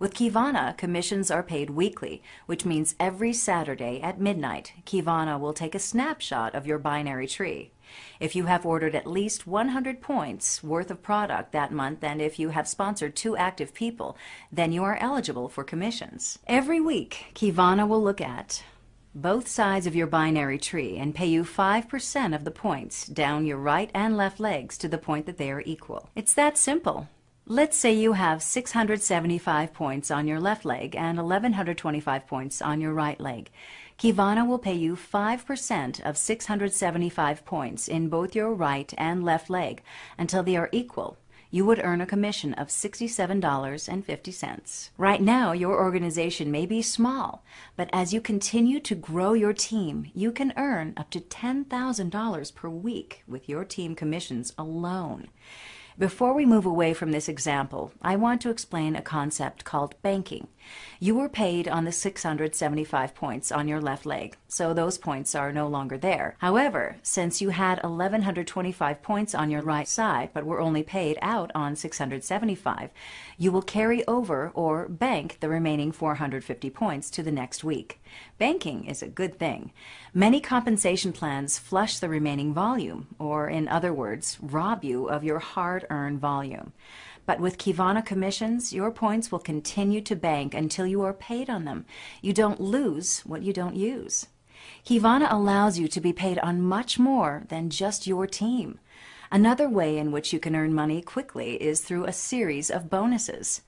With Qivana, commissions are paid weekly, which means every Saturday at midnight, Qivana will take a snapshot of your binary tree. If you have ordered at least 100 points worth of product that month, and if you have sponsored 2 active people, then you are eligible for commissions. Every week, Qivana will look at both sides of your binary tree and pay you 5% of the points down your right and left legs to the point that they are equal. It's that simple. Let's say you have 675 points on your left leg and 1,125 points on your right leg. Qivana will pay you 5% of 675 points in both your right and left leg until they are equal. You would earn a commission of $67.50. Right now, your organization may be small, but as you continue to grow your team, you can earn up to $10,000 per week with your team commissions alone. Before we move away from this example, I want to explain a concept called banking. You were paid on the 675 points on your left leg, so those points are no longer there. However, since you had 1,125 points on your right side but were only paid out on 675, you will carry over or bank the remaining 450 points to the next week. Banking is a good thing. Many compensation plans flush the remaining volume, or in other words, rob you of your hard-earned volume. But with Qivana commissions, your points will continue to bank until you are paid on them. You don't lose what you don't use. Qivana allows you to be paid on much more than just your team. Another way in which you can earn money quickly is through a series of bonuses.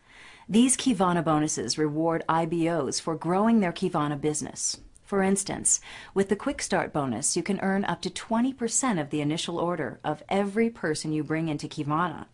These Qivana bonuses reward IBOs for growing their Qivana business. For instance, with the Quick Start bonus, you can earn up to 20% of the initial order of every person you bring into Qivana.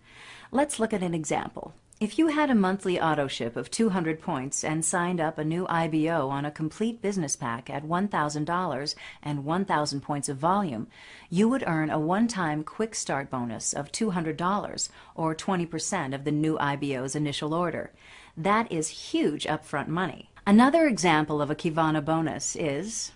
Let's look at an example. If you had a monthly auto ship of 200 points and signed up a new IBO on a complete business pack at $1,000 and 1,000 points of volume, you would earn a one-time Quick Start bonus of $200, or 20% of the new IBO's initial order. That is huge upfront money. Another example of a Qivana bonus is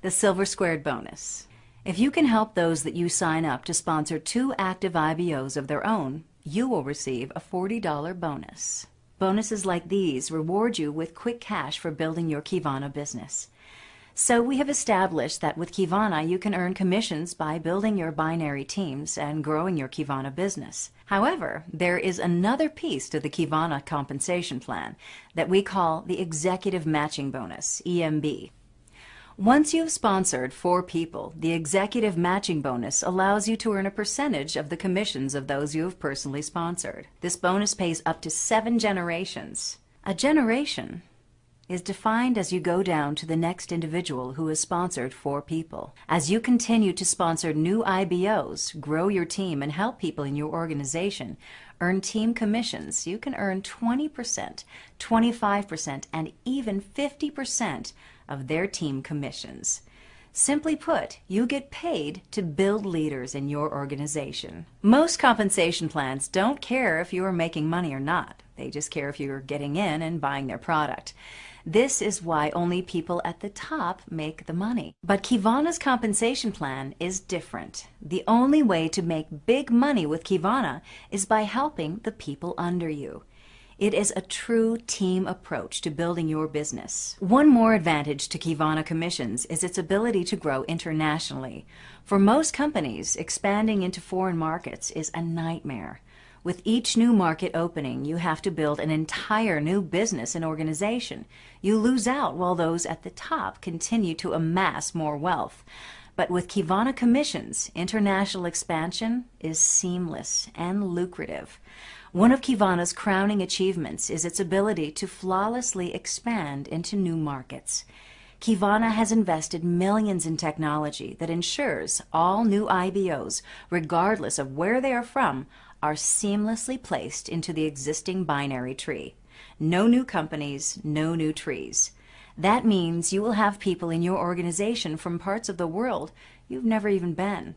the Silver Squared bonus. If you can help those that you sign up to sponsor 2 active IBOs of their own, you will receive a $40 bonus. Bonuses like these reward you with quick cash for building your Qivana business. So we have established that with Qivana you can earn commissions by building your binary teams and growing your Qivana business. However, there is another piece to the Qivana compensation plan that we call the Executive Matching Bonus, EMB. Once you've sponsored 4 people, the Executive Matching Bonus allows you to earn a percentage of the commissions of those you have personally sponsored. This bonus pays up to 7 generations. A generation is defined as you go down to the next individual who has sponsored 4 people. As you continue to sponsor new IBOs, grow your team, and help people in your organization earn team commissions, you can earn 20%, 25%, and even 50% of their team commissions. Simply put, you get paid to build leaders in your organization. Most compensation plans don't care if you are making money or not. They just care if you're getting in and buying their product. This is why only people at the top make the money. But Qivana's compensation plan is different. The only way to make big money with Qivana is by helping the people under you. It is a true team approach to building your business. One more advantage to Qivana Commissions is its ability to grow internationally. For most companies, expanding into foreign markets is a nightmare. With each new market opening, you have to build an entire new business and organization. You lose out while those at the top continue to amass more wealth. But with Qivana Commissions, international expansion is seamless and lucrative. One of Qivana's crowning achievements is its ability to flawlessly expand into new markets. Qivana has invested millions in technology that ensures all new IBOs, regardless of where they are from, are seamlessly placed into the existing binary tree. No new companies, no new trees. That means you will have people in your organization from parts of the world you've never even been.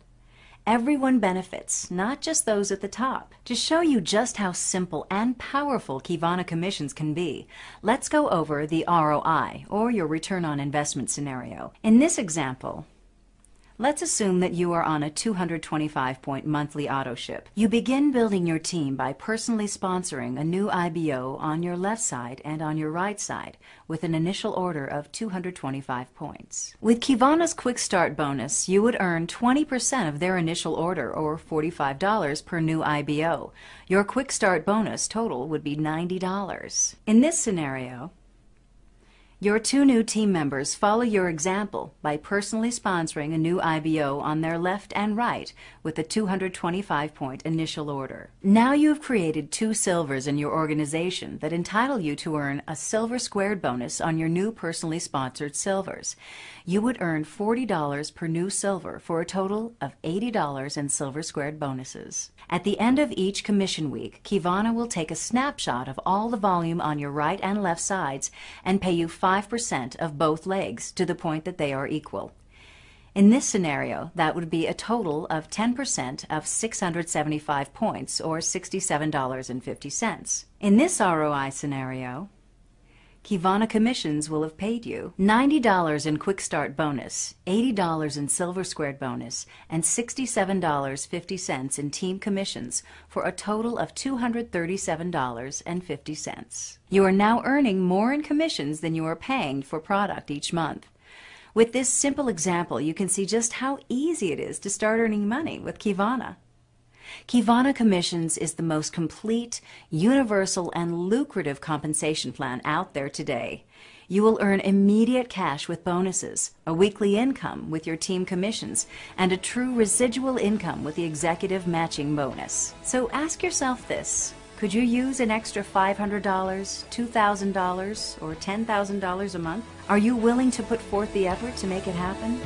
Everyone benefits, not just those at the top. To show you just how simple and powerful Qivana Commissions can be, let's go over the ROI, or your return on investment scenario. In this example, let's assume that you are on a 225-point monthly auto ship. You begin building your team by personally sponsoring a new IBO on your left side and on your right side with an initial order of 225 points. With Qivana's Quick Start bonus, you would earn 20% of their initial order, or $45 per new IBO. Your Quick Start bonus total would be $90. In this scenario, your two new team members follow your example by personally sponsoring a new IBO on their left and right with a 225-point initial order. Now you have created two silvers in your organization that entitle you to earn a silver squared bonus on your new personally sponsored silvers. You would earn $40 per new silver for a total of $80 in silver squared bonuses. At the end of each commission week, Qivana will take a snapshot of all the volume on your right and left sides and pay you 5% of both legs to the point that they are equal. In this scenario, that would be a total of 10% of 675 points, or $67.50. In this ROI scenario, Qivana Commissions will have paid you $90 in Quick Start bonus, $80 in Silver Squared bonus, and $67.50 in team commissions for a total of $237.50. You are now earning more in commissions than you are paying for product each month. With this simple example, you can see just how easy it is to start earning money with Qivana. Qivana Commissions is the most complete, universal, and lucrative compensation plan out there today. You will earn immediate cash with bonuses, a weekly income with your team commissions, and a true residual income with the executive matching bonus. So ask yourself this: could you use an extra $500, $2,000, or $10,000 a month? Are you willing to put forth the effort to make it happen?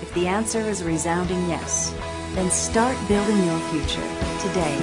If the answer is a resounding yes, then start building your future today.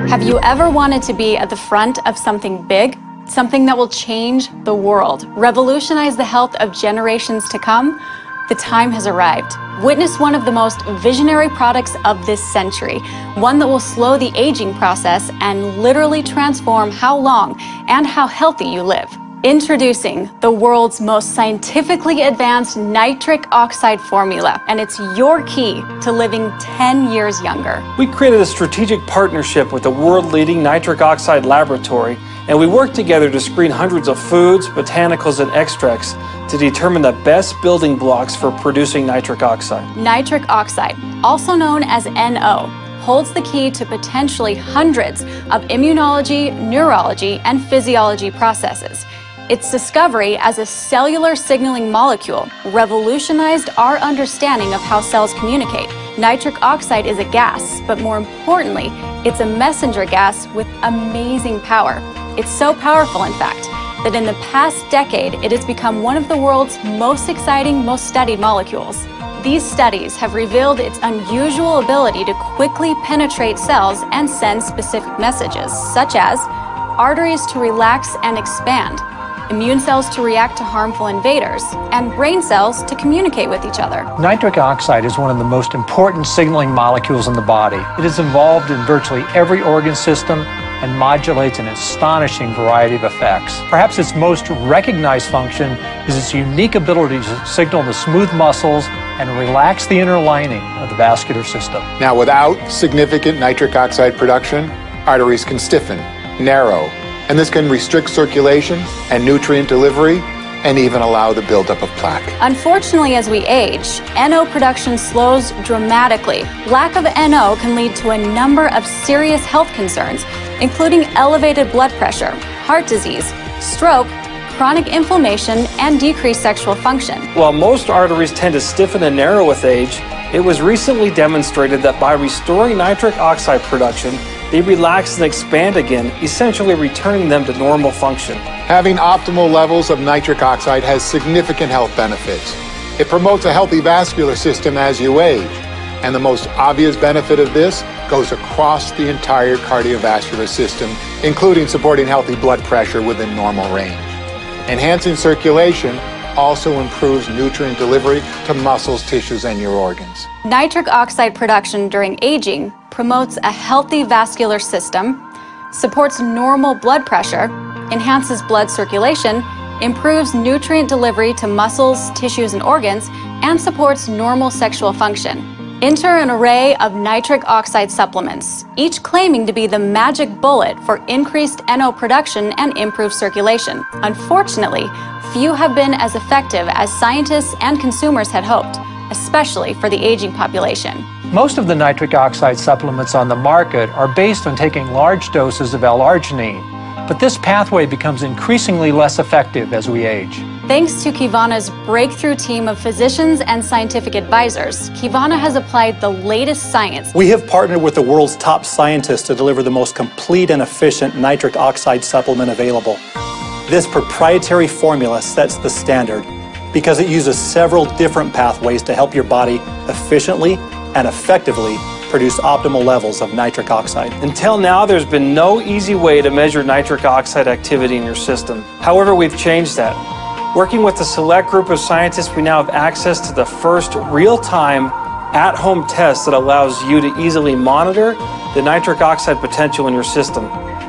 Have you ever wanted to be at the front of something big? Something that will change the world, revolutionize the health of generations to come? The time has arrived. Witness one of the most visionary products of this century, one that will slow the aging process and literally transform how long and how healthy you live. Introducing the world's most scientifically advanced nitric oxide formula, and it's your key to living 10 years younger. We created a strategic partnership with the world-leading nitric oxide laboratory, and we worked together to screen hundreds of foods, botanicals, and extracts to determine the best building blocks for producing nitric oxide. Nitric oxide, also known as NO, holds the key to potentially hundreds of immunology, neurology, and physiology processes. Its discovery as a cellular signaling molecule revolutionized our understanding of how cells communicate, Nitric oxide is a gas, but more importantly, it's a messenger gas with amazing power. It's so powerful, in fact, that in the past decade, it has become one of the world's most exciting, most studied molecules. These studies have revealed its unusual ability to quickly penetrate cells and send specific messages, such as arteries to relax and expand, immune cells to react to harmful invaders, and brain cells to communicate with each other. Nitric oxide is one of the most important signaling molecules in the body. It is involved in virtually every organ system and modulates an astonishing variety of effects. Perhaps its most recognized function is its unique ability to signal the smooth muscles and relax the inner lining of the vascular system. Now, without significant nitric oxide production, arteries can stiffen, narrow, and this can restrict circulation and nutrient delivery and even allow the buildup of plaque. Unfortunately, as we age, NO production slows dramatically. Lack of NO can lead to a number of serious health concerns, including elevated blood pressure, heart disease, stroke, chronic inflammation, and decreased sexual function. While most arteries tend to stiffen and narrow with age, it was recently demonstrated that by restoring nitric oxide production, they relax and expand again, essentially returning them to normal function. Having optimal levels of nitric oxide has significant health benefits. It promotes a healthy vascular system as you age, and the most obvious benefit of this goes across the entire cardiovascular system, including supporting healthy blood pressure within normal range. Enhancing circulation also improves nutrient delivery to muscles, tissues, and your organs. Nitric oxide production during aging promotes a healthy vascular system, supports normal blood pressure, enhances blood circulation, improves nutrient delivery to muscles, tissues, and organs, and supports normal sexual function. Enter an array of nitric oxide supplements, each claiming to be the magic bullet for increased NO production and improved circulation. Unfortunately, few have been as effective as scientists and consumers had hoped, especially for the aging population. Most of the nitric oxide supplements on the market are based on taking large doses of L-arginine, but this pathway becomes increasingly less effective as we age. Thanks to Qivana's breakthrough team of physicians and scientific advisors, Qivana has applied the latest science. We have partnered with the world's top scientists to deliver the most complete and efficient nitric oxide supplement available. This proprietary formula sets the standard because it uses several different pathways to help your body efficiently and effectively produce optimal levels of nitric oxide. Until now, there's been no easy way to measure nitric oxide activity in your system. However, we've changed that. Working with a select group of scientists, we now have access to the first real-time, at-home test that allows you to easily monitor the nitric oxide potential in your system,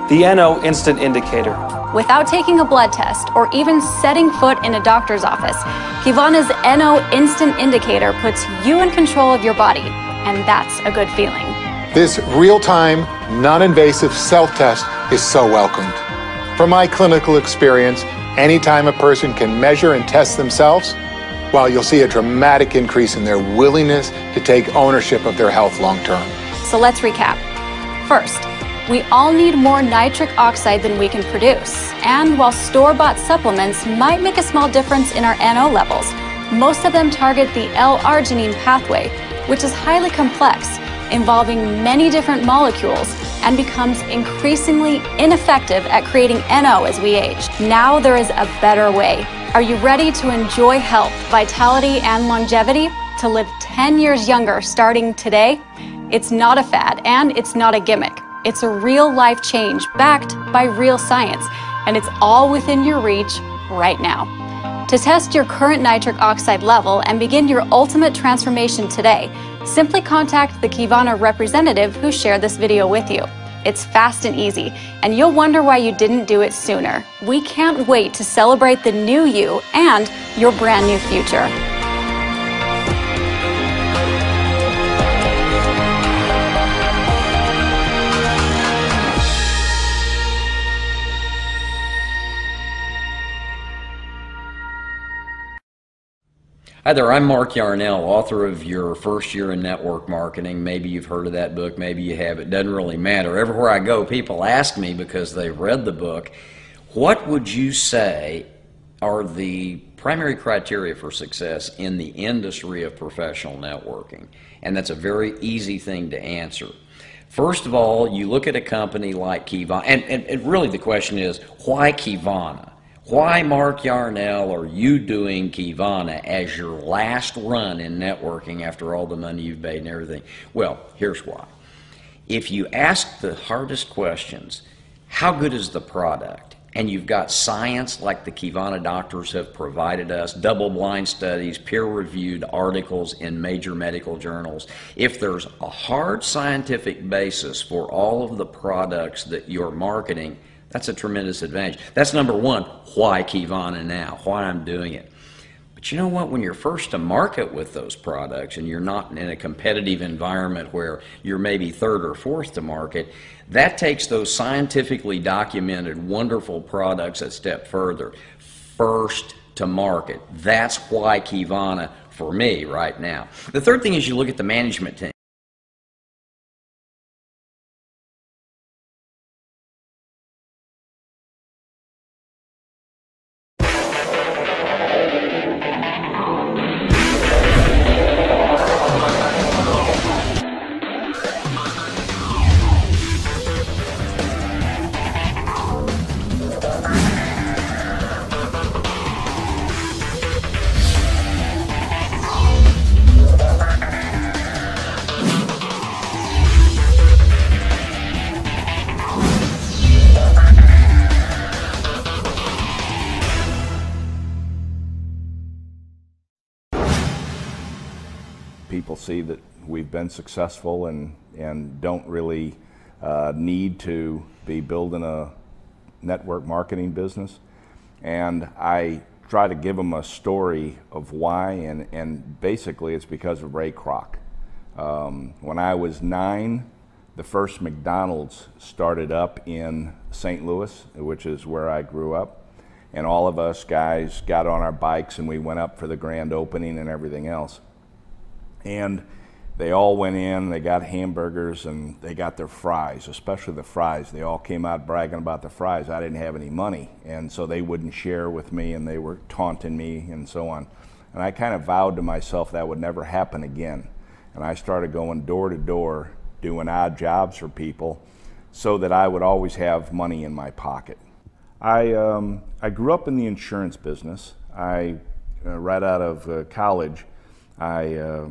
the NO Instant Indicator. Without taking a blood test or even setting foot in a doctor's office, Qivana's NO Instant Indicator puts you in control of your body, and that's a good feeling. This real-time, non-invasive self-test is so welcomed. From my clinical experience, anytime a person can measure and test themselves, well, you'll see a dramatic increase in their willingness to take ownership of their health long-term. So let's recap. First, we all need more nitric oxide than we can produce. And while store-bought supplements might make a small difference in our NO levels, most of them target the L-arginine pathway, which is highly complex, involving many different molecules, and becomes increasingly ineffective at creating NO as we age. Now there is a better way. Are you ready to enjoy health, vitality, and longevity? To live 10 years younger starting today? It's not a fad, and it's not a gimmick. It's a real life change backed by real science, and it's all within your reach right now. To test your current nitric oxide level and begin your ultimate transformation today, simply contact the Qivana representative who shared this video with you. It's fast and easy, and you'll wonder why you didn't do it sooner. We can't wait to celebrate the new you and your brand new future. Hi there, I'm Mark Yarnell, author of Your First Year in Network Marketing. Maybe you've heard of that book, maybe you have. It doesn't really matter. Everywhere I go, people ask me because they've read the book, what would you say are the primary criteria for success in the industry of professional networking? And that's a very easy thing to answer. First of all, you look at a company like Qivana, and really the question is, why Qivana? Why, Mark Yarnell, are you doing Qivana as your last run in networking after all the money you've made and everything? Well, here's why. If you ask the hardest questions, how good is the product? And you've got science like the Qivana doctors have provided us, double-blind studies, peer-reviewed articles in major medical journals. If there's a hard scientific basis for all of the products that you're marketing, that's a tremendous advantage. That's number one, why Qivana now, why I'm doing it. But you know what, when you're first to market with those products and you're not in a competitive environment where you're maybe third or fourth to market, that takes those scientifically documented wonderful products a step further. First to market. That's why Qivana for me right now. The third thing is you look at the management team. People see that we've been successful and don't really need to be building a network marketing business. And I try to give them a story of why, and basically it's because of Ray Kroc. When I was 9, the first McDonald's started up in St. Louis, which is where I grew up. And all of us guys got on our bikes and we went up for the grand opening and everything else. And they all went in, they got hamburgers and they got their fries, especially the fries. They all came out bragging about the fries. I didn't have any money, and so they wouldn't share with me and they were taunting me and so on. And I kind of vowed to myself that would never happen again. And I started going door to door, doing odd jobs for people so that I would always have money in my pocket. I grew up in the insurance business. Right out of college, I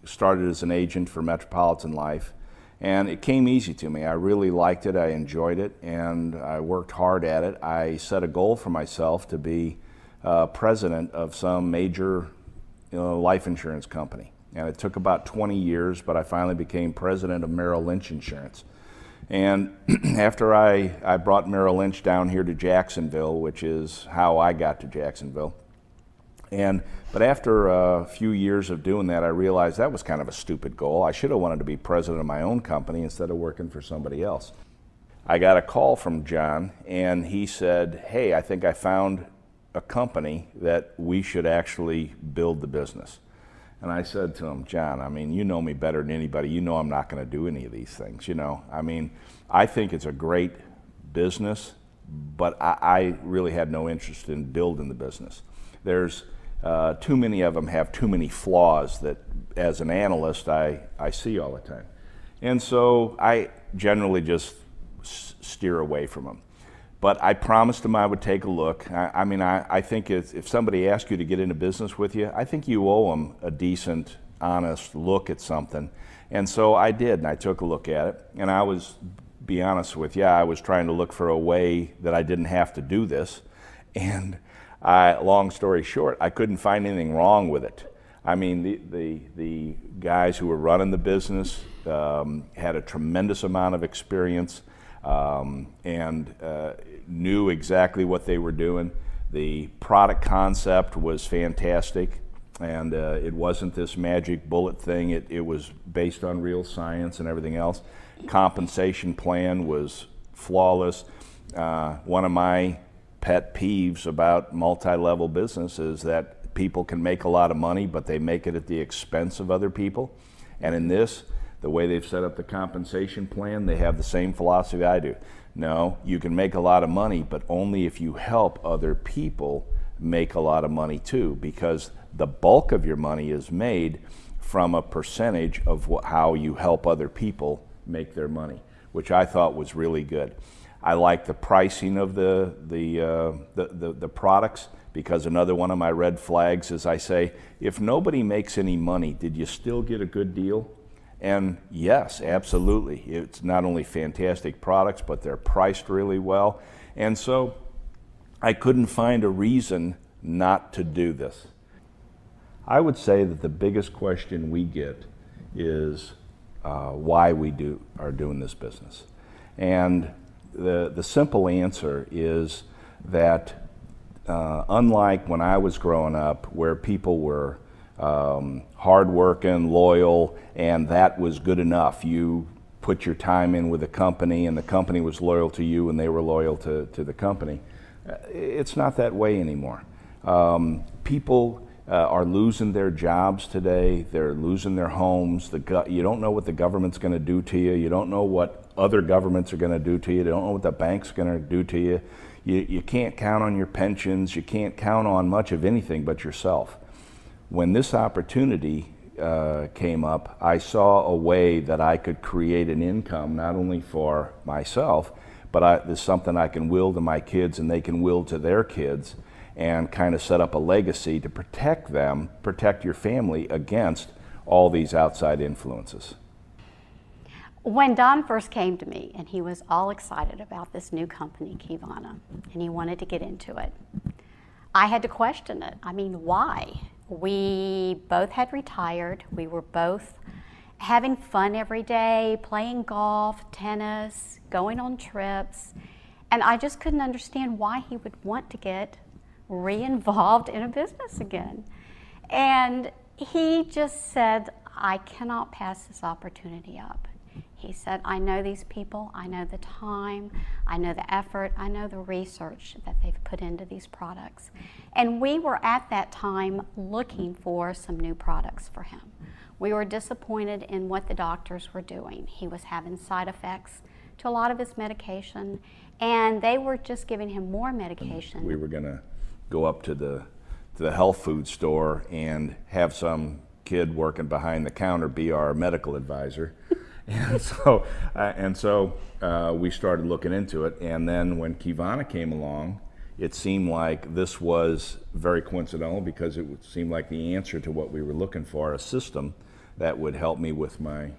started as an agent for Metropolitan Life, and it came easy to me. I really liked it, I enjoyed it, and I worked hard at it. I set a goal for myself to be president of some major life insurance company. And it took about 20 years, but I finally became president of Merrill Lynch Insurance. And after I brought Merrill Lynch down here to Jacksonville, which is how I got to Jacksonville. But after a few years of doing that, I realized that was kind of a stupid goal. I should have wanted to be president of my own company instead of working for somebody else. I got a call from John, and he said, hey, I think I found a company that we should actually build the business. And I said to him, John, I mean, you know me better than anybody. You know I'm not going to do any of these things, you know. I mean, I think it's a great business, but I really had no interest in building the business. There's too many of them have too many flaws that, as an analyst, I see all the time. And so I generally just steer away from them. But I promised them I would take a look. I think if somebody asks you to get into business with you, I think you owe them a decent, honest look at something. And so I did, and I took a look at it. And I was, be honest with you, I was trying to look for a way that I didn't have to do this. And long story short, I couldn't find anything wrong with it. I mean, the guys who were running the business had a tremendous amount of experience and knew exactly what they were doing. The product concept was fantastic, and it wasn't this magic bullet thing. It was based on real science and everything else. Compensation plan was flawless. One of my pet peeves about multi-level business is that people can make a lot of money, but they make it at the expense of other people. And in this, the way they've set up the compensation plan, they have the same philosophy I do. No, you can make a lot of money, but only if you help other people make a lot of money too, because the bulk of your money is made from a percentage of how you help other people make their money, which I thought was really good. I like the pricing of the products, because another one of my red flags is I say, if nobody makes any money, did you still get a good deal? And yes, absolutely. It's not only fantastic products, but they're priced really well. And so I couldn't find a reason not to do this. I would say that the biggest question we get is why we are doing this business. And the simple answer is that unlike when I was growing up, where people were hardworking, loyal, and that was good enough. You put your time in with the company, and the company was loyal to you, and they were loyal to the company. It's not that way anymore. People are losing their jobs today. They're losing their homes. You don't know what the government's going to do to you. You don't know what other governments are going to do to you. You don't know what the bank's going to do to you. You can't count on your pensions. You can't count on much of anything but yourself. When this opportunity came up, I saw a way that I could create an income not only for myself, but there's something I can will to my kids and they can will to their kids, and kind of set up a legacy to protect them, protect your family against all these outside influences. When Don first came to me, and he was all excited about this new company, Qivana, and he wanted to get into it, I had to question it. I mean, why? We both had retired. We were both having fun every day, playing golf, tennis, going on trips, and I just couldn't understand why he would want to get re-involved in a business again. And he just said, I cannot pass this opportunity up. He said, I know these people, I know the time, I know the effort, I know the research that they've put into these products. And we were at that time looking for some new products for him. We were disappointed in what the doctors were doing. He was having side effects to a lot of his medication, and they were just giving him more medication. We were going to go up to the health food store and have some kid working behind the counter be our medical advisor. And so we started looking into it, and then when Qivana came along, it seemed like this was very coincidental, because it seemed like the answer to what we were looking for, a system that would help me with my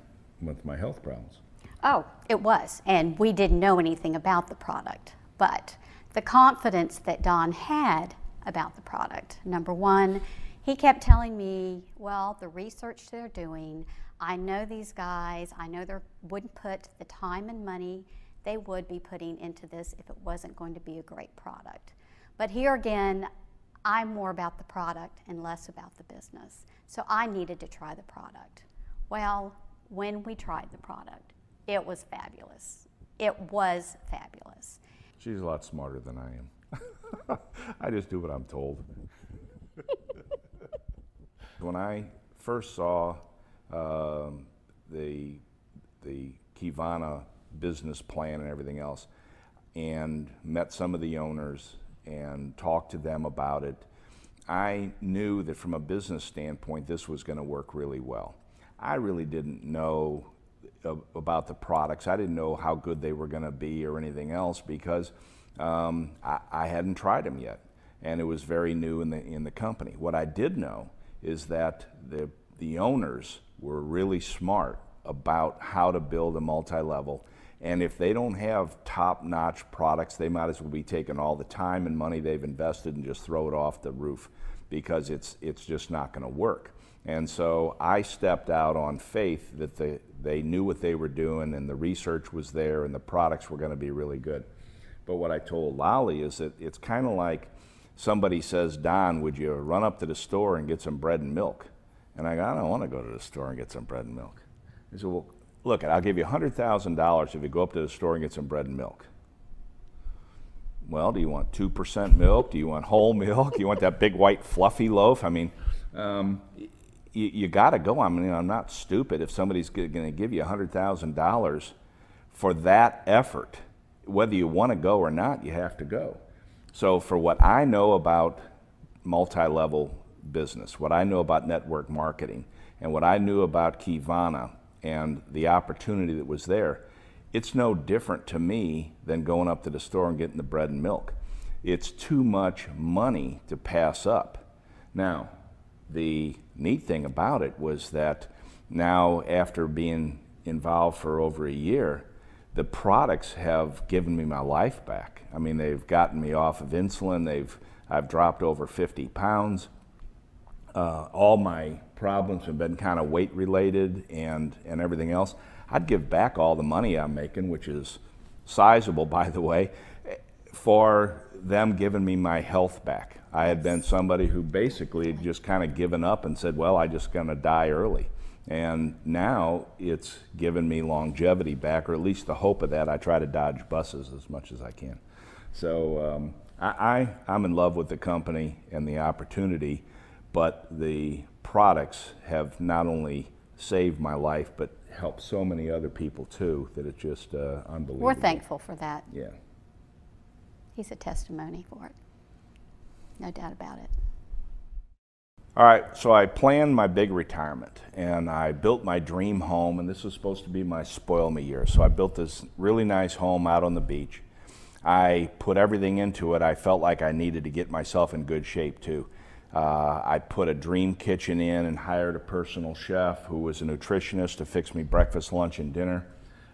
health problems. Oh, it was, and we didn't know anything about the product, but the confidence that Don had about the product. Number one, he kept telling me, well, the research they're doing, I know these guys, I know they wouldn't put the time and money they would be putting into this if it wasn't going to be a great product. But here again, I'm more about the product and less about the business. So I needed to try the product. Well, when we tried the product, it was fabulous. It was fabulous. She's a lot smarter than I am. I just do what I'm told. When I first saw the Qivana business plan and everything else, and met some of the owners and talked to them about it, I knew that from a business standpoint this was going to work really well. I really didn't know about the products. I didn't know how good they were going to be or anything else, because I hadn't tried them yet, and it was very new in the company. What I did know is that the owners were really smart about how to build a multi-level, and if they don't have top-notch products, they might as well be taking all the time and money they've invested and just throw it off the roof, because it's just not going to work. And so I stepped out on faith that they knew what they were doing, and the research was there, and the products were going to be really good. But what I told Lolly is that it's kind of like somebody says, Don, would you run up to the store and get some bread and milk? And I go, I don't want to go to the store and get some bread and milk. He said, well, look, I'll give you $100,000 if you go up to the store and get some bread and milk. Well, do you want 2% milk? Do you want whole milk? Do you want that big white fluffy loaf? I mean, you got to go. I mean, I'm not stupid. If somebody's going to give you $100,000 for that effort, whether you want to go or not, you have to go. So for what I know about multi-level business, what I know about network marketing, and what I knew about Qivana and the opportunity that was there, it's no different to me than going up to the store and getting the bread and milk. It's too much money to pass up. Now, the neat thing about it was that now, after being involved for over a year, the products have given me my life back. I mean, they've gotten me off of insulin. I've dropped over 50 pounds. All my problems have been kind of weight related and everything else. I'd give back all the money I'm making, which is sizable, by the way, for them giving me my health back. I had been somebody who basically had just kind of given up and said, well, I'm just going to die early. And now it's given me longevity back, or at least the hope of that. I try to dodge buses as much as I can. So I'm in love with the company and the opportunity, but the products have not only saved my life, but helped so many other people too, that it's just unbelievable. We're thankful for that. Yeah. He's a testimony for it. No doubt about it. All right, so I planned my big retirement, and I built my dream home, and this was supposed to be my spoil me year. So I built this really nice home out on the beach. I put everything into it. I felt like I needed to get myself in good shape too. I put a dream kitchen in and hired a personal chef who was a nutritionist to fix me breakfast, lunch, and dinner,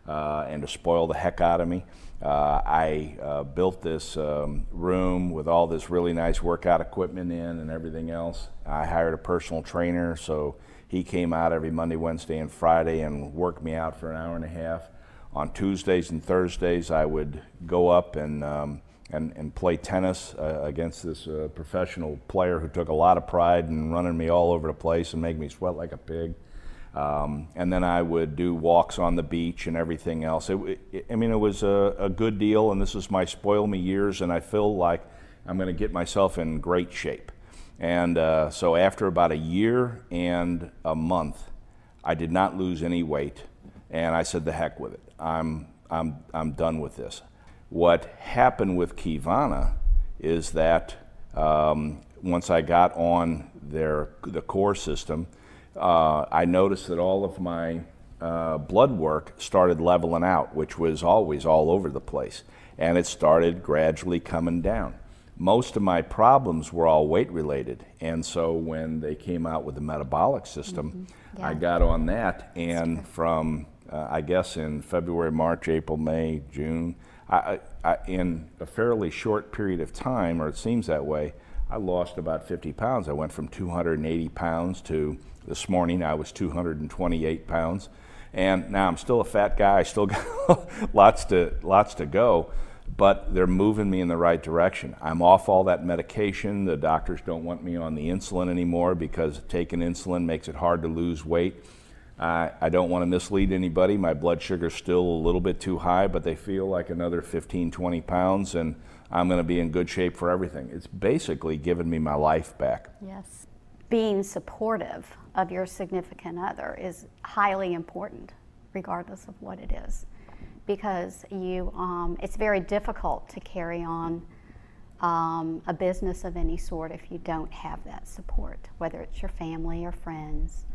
and to spoil the heck out of me. I built this room with all this really nice workout equipment in and everything else. I hired a personal trainer, so he came out every Monday, Wednesday, and Friday and worked me out for an hour and a half. On Tuesdays and Thursdays, I would go up and play tennis against this professional player who took a lot of pride in running me all over the place and making me sweat like a pig. And then I would do walks on the beach and everything else. I mean, it was a good deal, and this is my spoil me years, and I feel like I'm going to get myself in great shape. And so after about a year and a month, I did not lose any weight, and I said, the heck with it. I'm done with this. What happened with Qivana is that once I got on the core system, I noticed that all of my blood work started leveling out, which was always all over the place, and it started gradually coming down. Most of my problems were all weight related, and so when they came out with the metabolic system, yeah. I got on that, and from I guess in February, March, April, May, June, in a fairly short period of time, or it seems that way, I lost about 50 pounds. I went from 280 pounds to this morning I was 228 pounds, and now I'm still a fat guy. I still got lots to go, but they're moving me in the right direction. I'm off all that medication. The doctors don't want me on the insulin anymore because taking insulin makes it hard to lose weight. I don't want to mislead anybody. My blood sugar's still a little bit too high, but they feel like another 15, 20 pounds, and I'm going to be in good shape for everything. It's basically given me my life back. Yes. Being supportive of your significant other is highly important, regardless of what it is, because it's very difficult to carry on a business of any sort if you don't have that support, whether it's your family or friends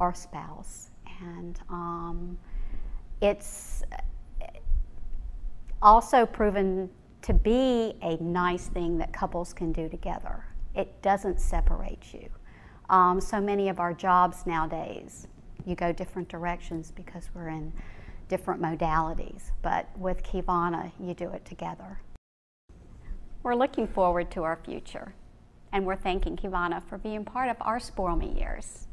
or spouse. And it's also proven to be a nice thing that couples can do together. It doesn't separate you. So many of our jobs nowadays, you go different directions because we're in different modalities, but with Qivana, you do it together. We're looking forward to our future, and we're thanking Qivana for being part of our Spoil Me years.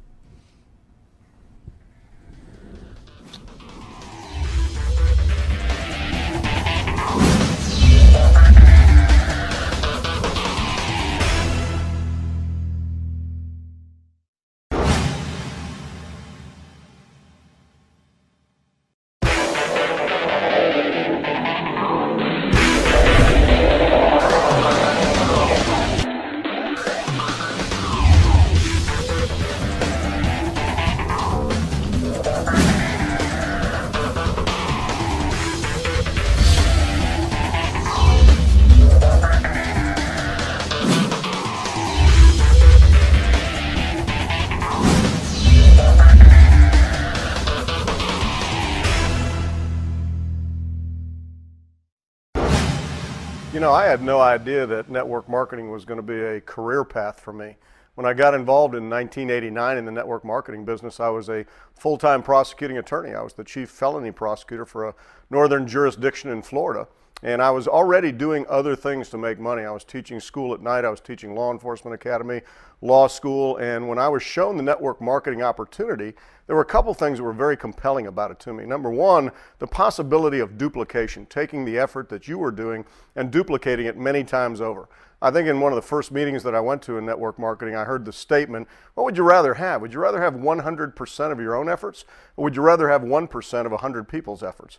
You know, I had no idea that network marketing was going to be a career path for me. When I got involved in 1989 in the network marketing business, I was a full-time prosecuting attorney. I was the chief felony prosecutor for a northern jurisdiction in Florida. And I was already doing other things to make money. I was teaching school at night. I was teaching law enforcement academy, law school. And when I was shown the network marketing opportunity, there were a couple things that were very compelling about it to me. Number one, the possibility of duplication, taking the effort that you were doing and duplicating it many times over. I think in one of the first meetings that I went to in network marketing, I heard the statement, what would you rather have? Would you rather have 100% of your own efforts, or would you rather have 1% of 100 people's efforts?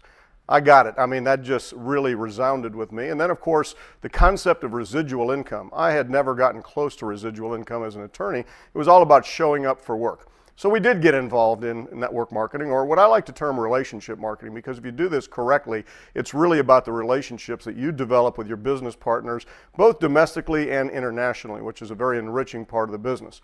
I got it. I mean, that just really resounded with me. And then, of course, the concept of residual income. I had never gotten close to residual income as an attorney. It was all about showing up for work. So we did get involved in network marketing, or what I like to term relationship marketing, because if you do this correctly, it's really about the relationships that you develop with your business partners, both domestically and internationally, which is a very enriching part of the business.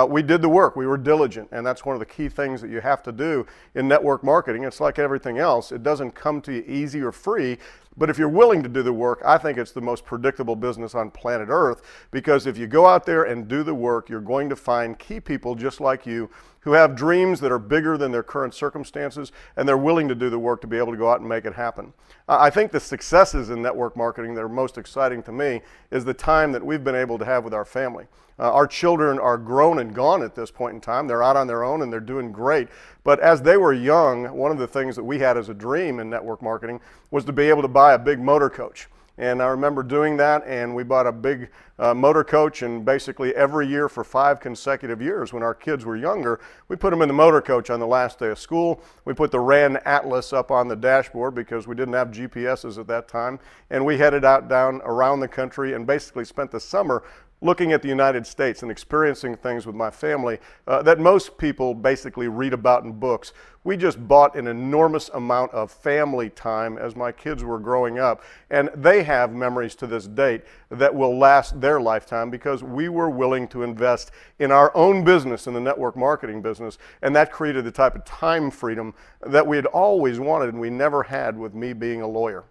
We did the work. We were diligent, and that's one of the key things that you have to do in network marketing. It's like everything else. It doesn't come to you easy or free. But if you're willing to do the work, I think it's the most predictable business on planet Earth, because if you go out there and do the work, you're going to find key people just like you who have dreams that are bigger than their current circumstances, and they're willing to do the work to be able to go out and make it happen. I think the successes in network marketing that are most exciting to me is the time that we've been able to have with our family. Our children are grown and gone at this point in time. They're out on their own and they're doing great. But as they were young, one of the things that we had as a dream in network marketing was to be able to buy a big motor coach. And I remember doing that, and we bought a big motor coach, and basically every year for 5 consecutive years when our kids were younger, we put them in the motor coach on the last day of school. We put the RAN Atlas up on the dashboard because we didn't have GPSs at that time, and we headed out down around the country and basically spent the summer looking at the United States and experiencing things with my family that most people basically read about in books. We just bought an enormous amount of family time as my kids were growing up, and they have memories to this date that will last their lifetime because we were willing to invest in our own business, in the network marketing business, and that created the type of time freedom that we had always wanted and we never had with me being a lawyer.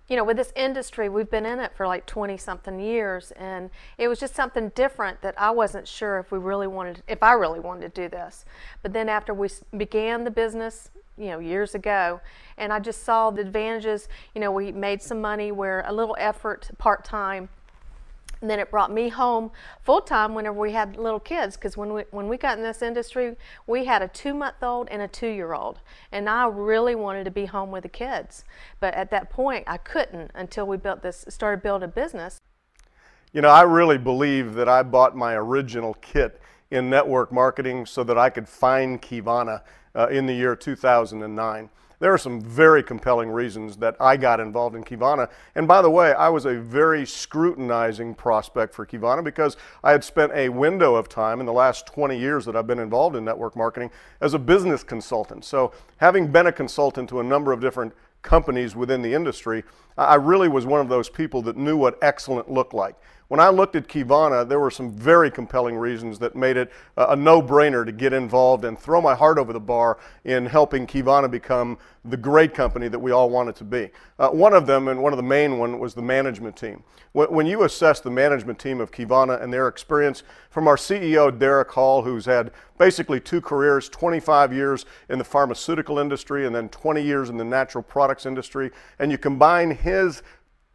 You know, with this industry, we've been in it for like 20-something years, and it was just something different that I wasn't sure if I really wanted to do this. But then after we began the business, you know, years ago, and I just saw the advantages. You know, we made some money where a little effort part-time, and then it brought me home full-time whenever we had little kids, because when we got in this industry, we had a 2-month-old and a 2-year-old, and I really wanted to be home with the kids. But at that point, I couldn't until we started building a business. You know, I really believe that I bought my original kit in network marketing so that I could find Qivana in the year 2009. There are some very compelling reasons that I got involved in Qivana. And by the way, I was a very scrutinizing prospect for Qivana because I had spent a window of time in the last 20 years that I've been involved in network marketing as a business consultant. So having been a consultant to a number of different companies within the industry, I really was one of those people that knew what excellent looked like. When I looked at Qivana, there were some very compelling reasons that made it a no-brainer to get involved and throw my heart over the bar in helping Qivana become the great company that we all want it to be. One of them, and one of the main one, was the management team. When you assess the management team of Qivana and their experience, from our CEO, Derek Hall, who's had basically 2 careers, 25 years in the pharmaceutical industry and then 20 years in the natural products industry, and you combine his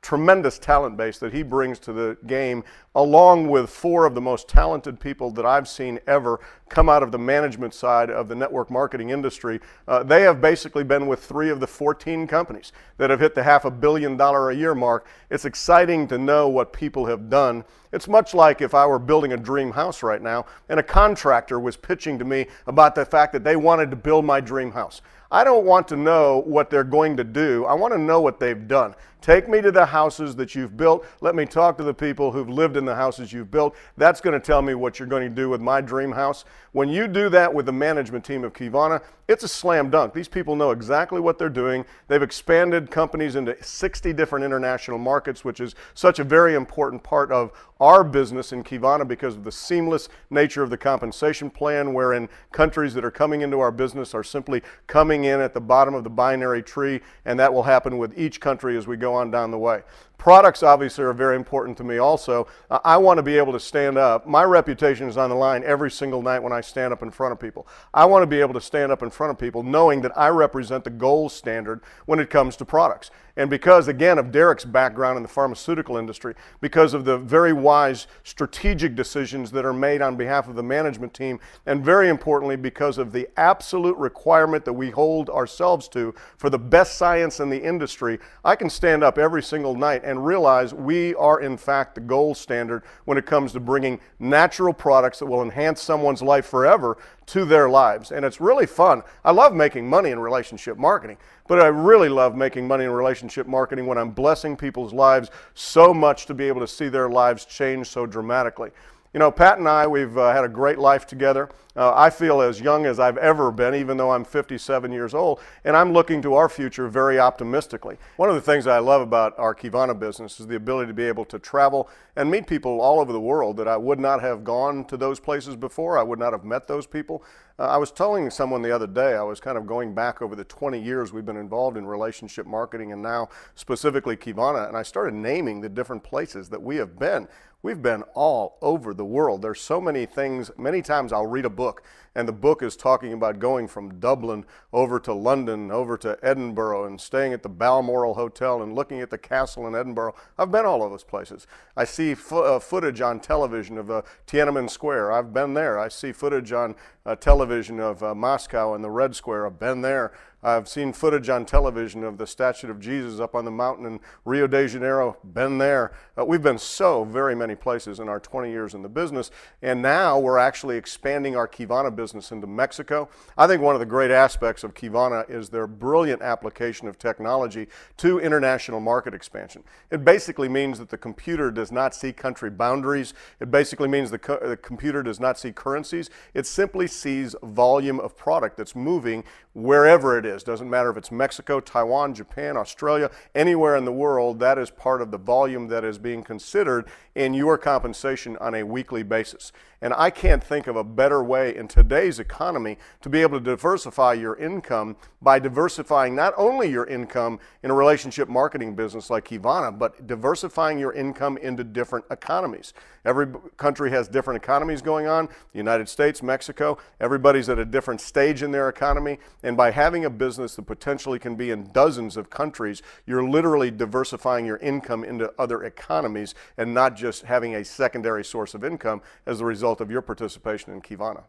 tremendous talent base that he brings to the game, along with 4 of the most talented people that I've seen ever come out of the management side of the network marketing industry. They have basically been with 3 of the 14 companies that have hit the $500 million a year mark. It's exciting to know what people have done. It's much like if I were building a dream house right now and a contractor was pitching to me about the fact that they wanted to build my dream house. I don't want to know what they're going to do. I want to know what they've done. Take me to the houses that you've built. Let me talk to the people who've lived in the houses you've built. That's going to tell me what you're going to do with my dream house. When you do that with the management team of Qivana, it's a slam dunk. These people know exactly what they're doing. They've expanded companies into 60 different international markets, which is such a very important part of our business in Qivana because of the seamless nature of the compensation plan, wherein countries that are coming into our business are simply coming in at the bottom of the binary tree, and that will happen with each country as we go on down the way. Products obviously are very important to me also. I want to be able to stand up. My reputation is on the line every single night when I stand up in front of people. I want to be able to stand up in front of people knowing that I represent the gold standard when it comes to products. And because, again, of Derek's background in the pharmaceutical industry, because of the very wise strategic decisions that are made on behalf of the management team, and very importantly, because of the absolute requirement that we hold ourselves to for the best science in the industry, I can stand up every single night and realize we are, in fact, the gold standard when it comes to bringing natural products that will enhance someone's life forever to their lives. And it's really fun. I love making money in relationship marketing, but I really love making money in relationship marketing when I'm blessing people's lives so much to be able to see their lives change so dramatically. You know, Pat and I, we've had a great life together. I feel as young as I've ever been, even though I'm 57 years old, and I'm looking to our future very optimistically. One of the things I love about our Qivana business is the ability to be able to travel and meet people all over the world that I would not have gone to those places before. I would not have met those people. I was telling someone the other day, I was kind of going back over the 20 years we've been involved in relationship marketing and now specifically Qivana, and I started naming the different places that we have been. We've been all over the world. There's so many things. Many times I'll read a book, and the book is talking about going from Dublin over to London, over to Edinburgh, and staying at the Balmoral Hotel and looking at the castle in Edinburgh. I've been all of those places. I see footage on television of Tiananmen Square. I've been there. I see footage on television of Moscow and the Red Square. I've been there. I've seen footage on television of the statue of Jesus up on the mountain in Rio de Janeiro. Been there. We've been so very many places in our 20 years in the business, and now we're actually expanding our Qivana business into Mexico. I think one of the great aspects of Qivana is their brilliant application of technology to international market expansion. It basically means that the computer does not see country boundaries. It basically means the computer does not see currencies. It simply sees volume of product that's moving wherever it is. Doesn't matter if it's Mexico, Taiwan, Japan, Australia, anywhere in the world. That is part of the volume that is being considered in your compensation on a weekly basis. And I can't think of a better way in today's economy to be able to diversify your income by diversifying not only your income in a relationship marketing business like Qivana, but diversifying your income into different economies. Every country has different economies going on. The United States, Mexico, everybody's at a different stage in their economy. And by having a business that potentially can be in dozens of countries, you're literally diversifying your income into other economies and not just having a secondary source of income as a result of your participation in Qivana.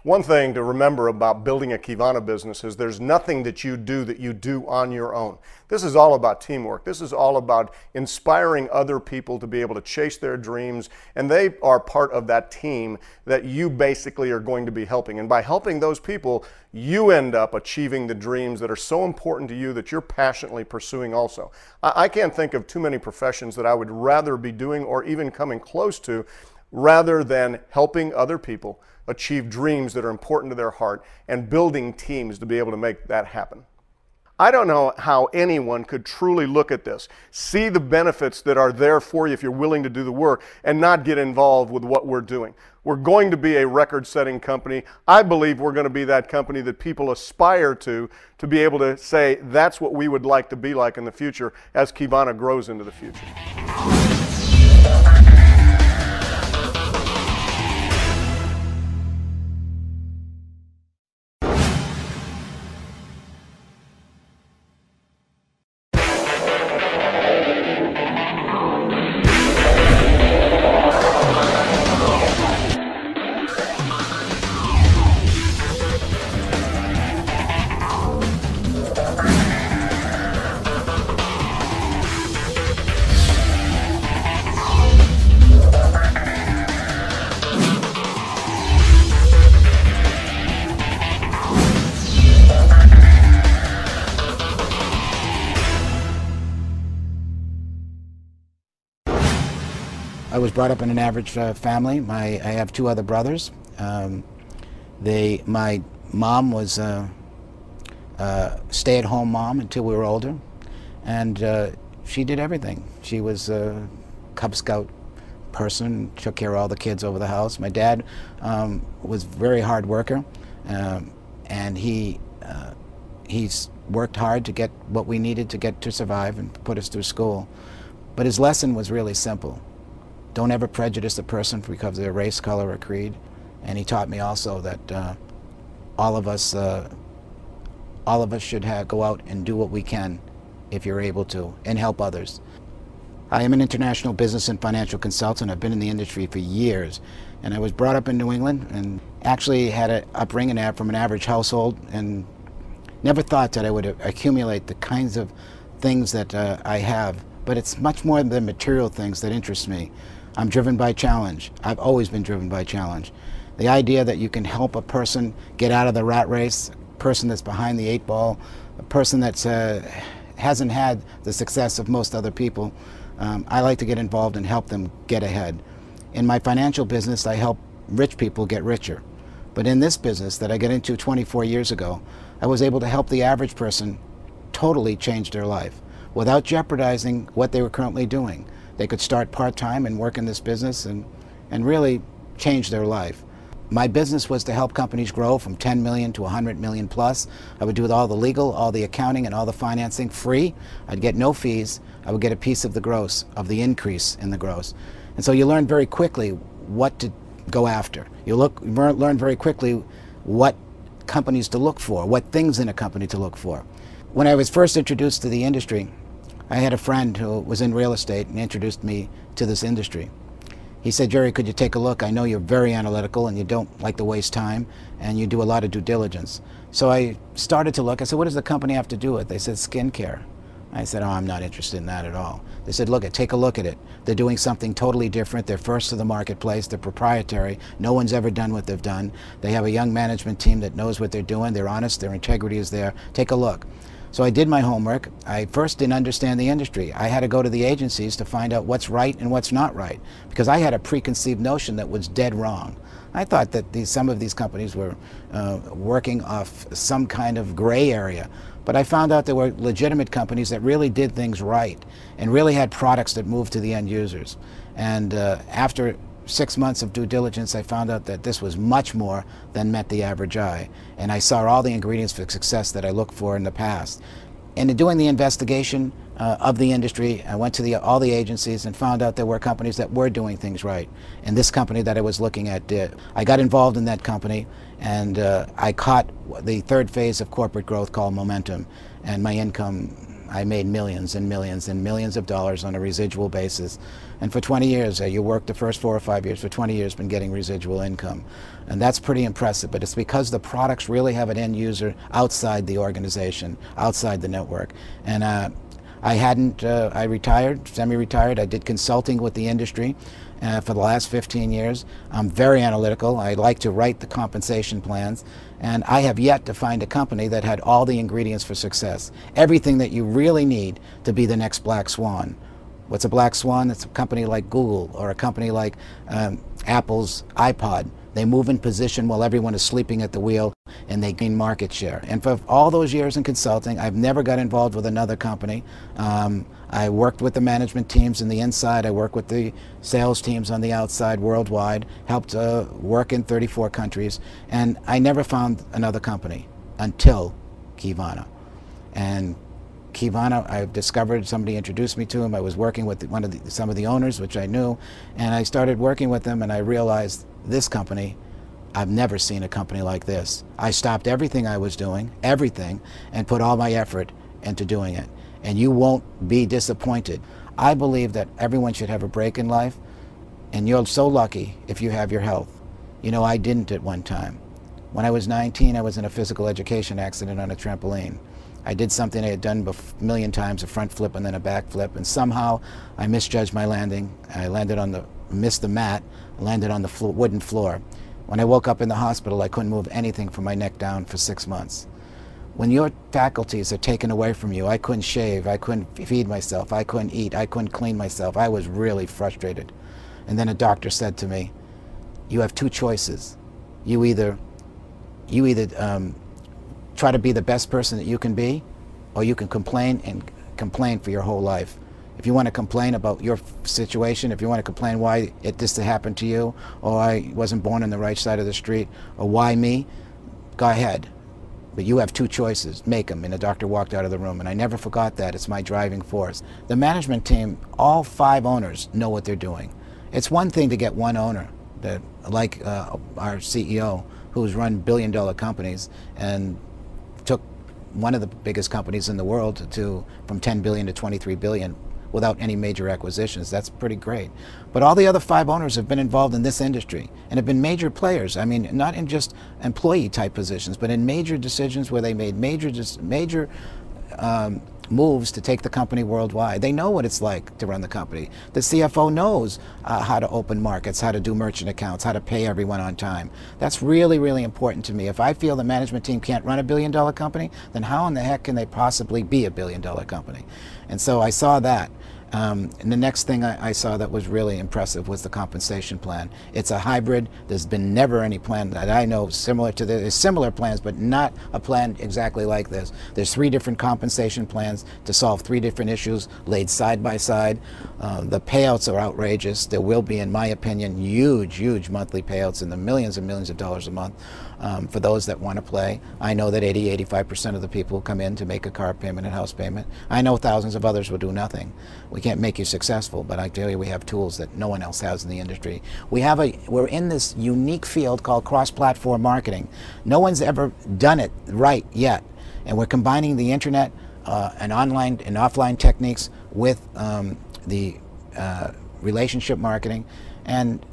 One thing to remember about building a Qivana business is there's nothing that you do on your own. This is all about teamwork. This is all about inspiring other people to be able to chase their dreams, and they are part of that team that you basically are going to be helping. And by helping those people, you end up achieving the dreams that are so important to you that you're passionately pursuing also. I can't think of too many professions that I would rather be doing or even coming close to rather than helping other people achieve dreams that are important to their heart and building teams to be able to make that happen. I don't know how anyone could truly look at this, see the benefits that are there for you if you're willing to do the work, and not get involved with what we're doing. We're going to be a record-setting company. I believe we're going to be that company that people aspire to be able to say that's what we would like to be like in the future as Qivana grows into the future. I was brought up in an average family. I have two other brothers. My mom was a stay-at-home mom until we were older, and she did everything. She was a Cub Scout person, took care of all the kids over the house. My dad was a very hard worker, and he's worked hard to get what we needed to get to survive and put us through school. But his lesson was really simple. Don't ever prejudice a person because of their race, color, or creed. And he taught me also that all of us should go out and do what we can, if you're able to, and help others. I am an international business and financial consultant. I've been in the industry for years, and I was brought up in New England and actually had an upbringing from an average household, and never thought that I would accumulate the kinds of things that I have. But it's much more than material things that interest me. I'm driven by challenge. I've always been driven by challenge. The idea that you can help a person get out of the rat race, a person that's behind the 8 ball, a person that hasn't had the success of most other people, I like to get involved and help them get ahead. In my financial business, I help rich people get richer. But in this business that I got into 24 years ago, I was able to help the average person totally change their life without jeopardizing what they were currently doing. They could start part-time and work in this business and really change their life. My business was to help companies grow from 10 million to 100 million plus. I would do all the legal, all the accounting, and all the financing free. I'd get no fees. I would get a piece of the gross, of the increase in the gross. And so you learn very quickly what to go after. You learn very quickly what companies to look for, what things in a company to look for. When I was first introduced to the industry, I had a friend who was in real estate and introduced me to this industry. He said, "Jerry, could you take a look? I know you're very analytical and you don't like to waste time and you do a lot of due diligence." So I started to look. I said, "What does the company have to do with it?" They said, "Skincare." I said, "Oh, I'm not interested in that at all." They said, "Look, take a look at it. They're doing something totally different. They're first to the marketplace. They're proprietary. No one's ever done what they've done. They have a young management team that knows what they're doing. They're honest. Their integrity is there. Take a look." So I did my homework. I first didn't understand the industry. I had to go to the agencies to find out what's right and what's not right, because I had a preconceived notion that was dead wrong. I thought that some of these companies were working off some kind of gray area. But I found out there were legitimate companies that really did things right and really had products that moved to the end users. And after 6 months of due diligence, I found out that this was much more than met the average eye. And I saw all the ingredients for success that I looked for in the past. And in doing the investigation of the industry, I went to all the agencies and found out there were companies that were doing things right. And this company that I was looking at did. I got involved in that company, and I caught the third phase of corporate growth called momentum. And my income, I made millions and millions and millions of dollars on a residual basis. And for 20 years, you work the first 4 or 5 years, for 20 years, been getting residual income. And that's pretty impressive, but it's because the products really have an end user outside the organization, outside the network. And I retired, semi-retired. I did consulting with the industry for the last 15 years. I'm very analytical. I like to write the compensation plans. And I have yet to find a company that had all the ingredients for success. Everything that you really need to be the next black swan. What's a black swan? It's a company like Google or a company like Apple's iPod. They move in position while everyone is sleeping at the wheel, and they gain market share. And for all those years in consulting, I've never got involved with another company. I worked with the management teams on the inside. I worked with the sales teams on the outside worldwide, helped work in 34 countries, and I never found another company until Qivana. And Qivana, I discovered, somebody introduced me to him. I was working with some of the owners, which I knew, and I started working with them, and I realized this company, I've never seen a company like this. I stopped everything I was doing, everything, and put all my effort into doing it. And you won't be disappointed. I believe that everyone should have a break in life, and you're so lucky if you have your health. You know, I didn't at one time. When I was 19, I was in a physical education accident on a trampoline. I did something I had done a million times, a front flip and then a back flip, and somehow I misjudged my landing. I landed missed the mat, landed on the wooden floor. When I woke up in the hospital, I couldn't move anything from my neck down for 6 months. When your faculties are taken away from you, I couldn't shave, I couldn't feed myself, I couldn't eat, I couldn't clean myself. I was really frustrated. And then a doctor said to me, "You have two choices. You either try to be the best person that you can be, or you can complain and complain for your whole life. If you want to complain about your situation, if you want to complain why this happened to you, or I wasn't born on the right side of the street, or why me, go ahead. but you have two choices, make them. And the doctor walked out of the room, and I never forgot that. It's my driving force. The management team, all 5 owners know what they're doing. It's one thing to get one owner, that, like our CEO, who's run billion-dollar companies and took one of the biggest companies in the world from 10 billion to 23 billion without any major acquisitions. That's pretty great. But all the other 5 owners have been involved in this industry and have been major players. I mean, not in just employee type positions, but in major decisions where they made major moves to take the company worldwide. They know what it's like to run the company. The CFO knows how to open markets, how to do merchant accounts, how to pay everyone on time. That's really, really important to me. If I feel the management team can't run a billion-dollar company, then how in the heck can they possibly be a billion-dollar company? And so I saw that. And the next thing I saw that was really impressive was the compensation plan. It's a hybrid. There's been never any plan that I know similar to this. There's similar plans, but not a plan exactly like this. There's 3 different compensation plans to solve 3 different issues laid side by side. The payouts are outrageous. There will be, in my opinion, huge, huge monthly payouts in the millions and millions of dollars a month for those that want to play. I know that 80–85% of the people come in to make a car payment and house payment. I know thousands of others will do nothing. We can't make you successful, but I tell you, we have tools that no one else has in the industry. We're in this unique field called cross-platform marketing. No one's ever done it right yet, and we're combining the internet and online and offline techniques with the relationship marketing, and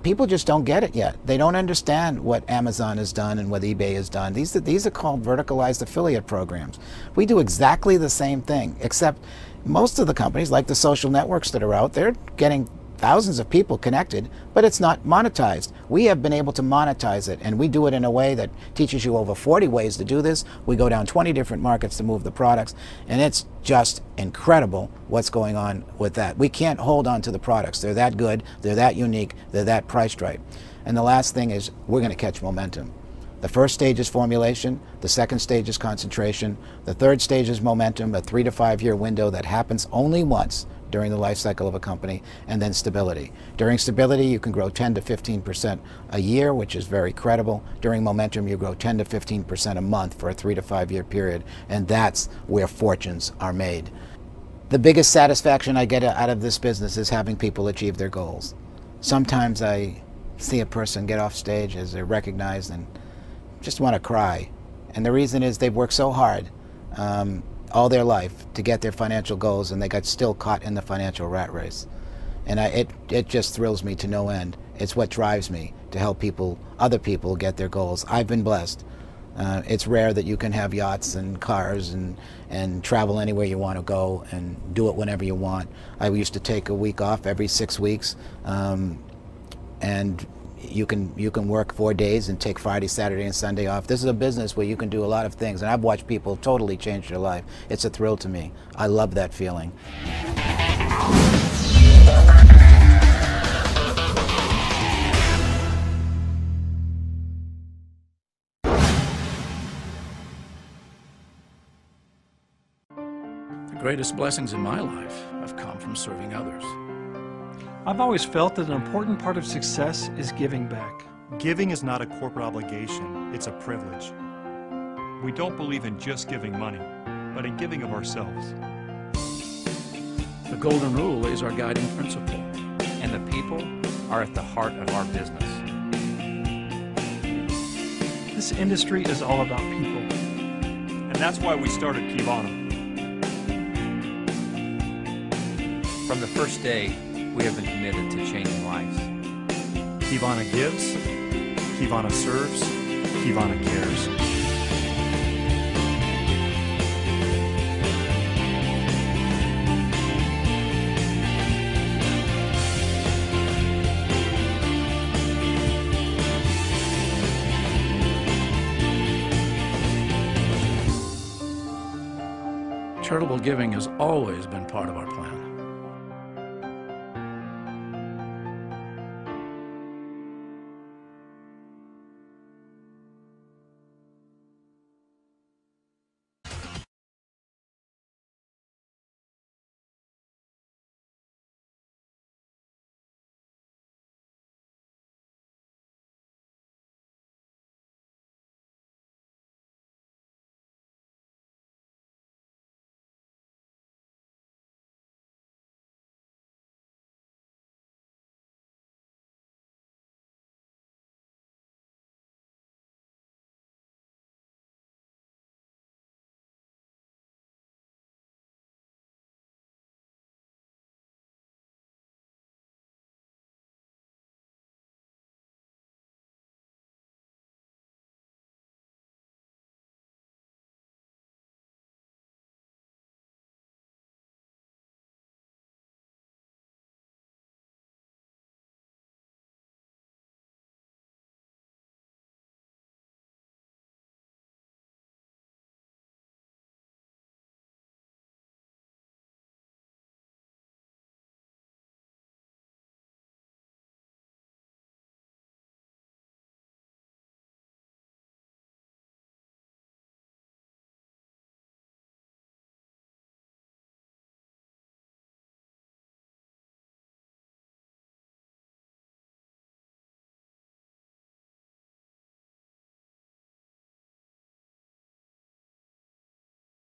people just don't get it yet. They don't understand what Amazon has done and what eBay has done. These are called verticalized affiliate programs. We do exactly the same thing, except most of the companies, like the social networks that are out, they're getting thousands of people connected, but it's not monetized. We have been able to monetize it, and we do it in a way that teaches you over 40 ways to do this. We go down 20 different markets to move the products, and it's just incredible what's going on with that. We can't hold on to the products. They're that good, they're that unique, they're that priced right. And the last thing is, we're going to catch momentum. The first stage is formulation, the second stage is concentration, the third stage is momentum, a 3 to 5 year window that happens only once during the life cycle of a company, and then stability. During stability, you can grow 10 to 15% a year, which is very credible. During momentum, you grow 10 to 15% a month for a 3 to 5 year period, and that's where fortunes are made. The biggest satisfaction I get out of this business is having people achieve their goals. Sometimes I see a person get off stage as they're recognized and just want to cry. And the reason is they've worked so hard all their life to get their financial goals, and they got still caught in the financial rat race. And it just thrills me to no end. It's what drives me to help other people get their goals. I've been blessed. It's rare that you can have yachts and cars and travel anywhere you want to go and do it whenever you want. I used to take a week off every 6 weeks, and you can work 4 days and take Friday, Saturday, and Sunday off. This is a business where you can do a lot of things, and I've watched people totally change their life. It's a thrill to me. I love that feeling. The greatest blessings in my life have come from serving others. I've always felt that an important part of success is giving back. Giving is not a corporate obligation, it's a privilege. We don't believe in just giving money, but in giving of ourselves. The golden rule is our guiding principle. And the people are at the heart of our business. This industry is all about people. And that's why we started Qivana. From the first day, we have been committed to changing lives. Qivana gives, Qivana serves, Qivana cares. Charitable giving has always been part of our plan.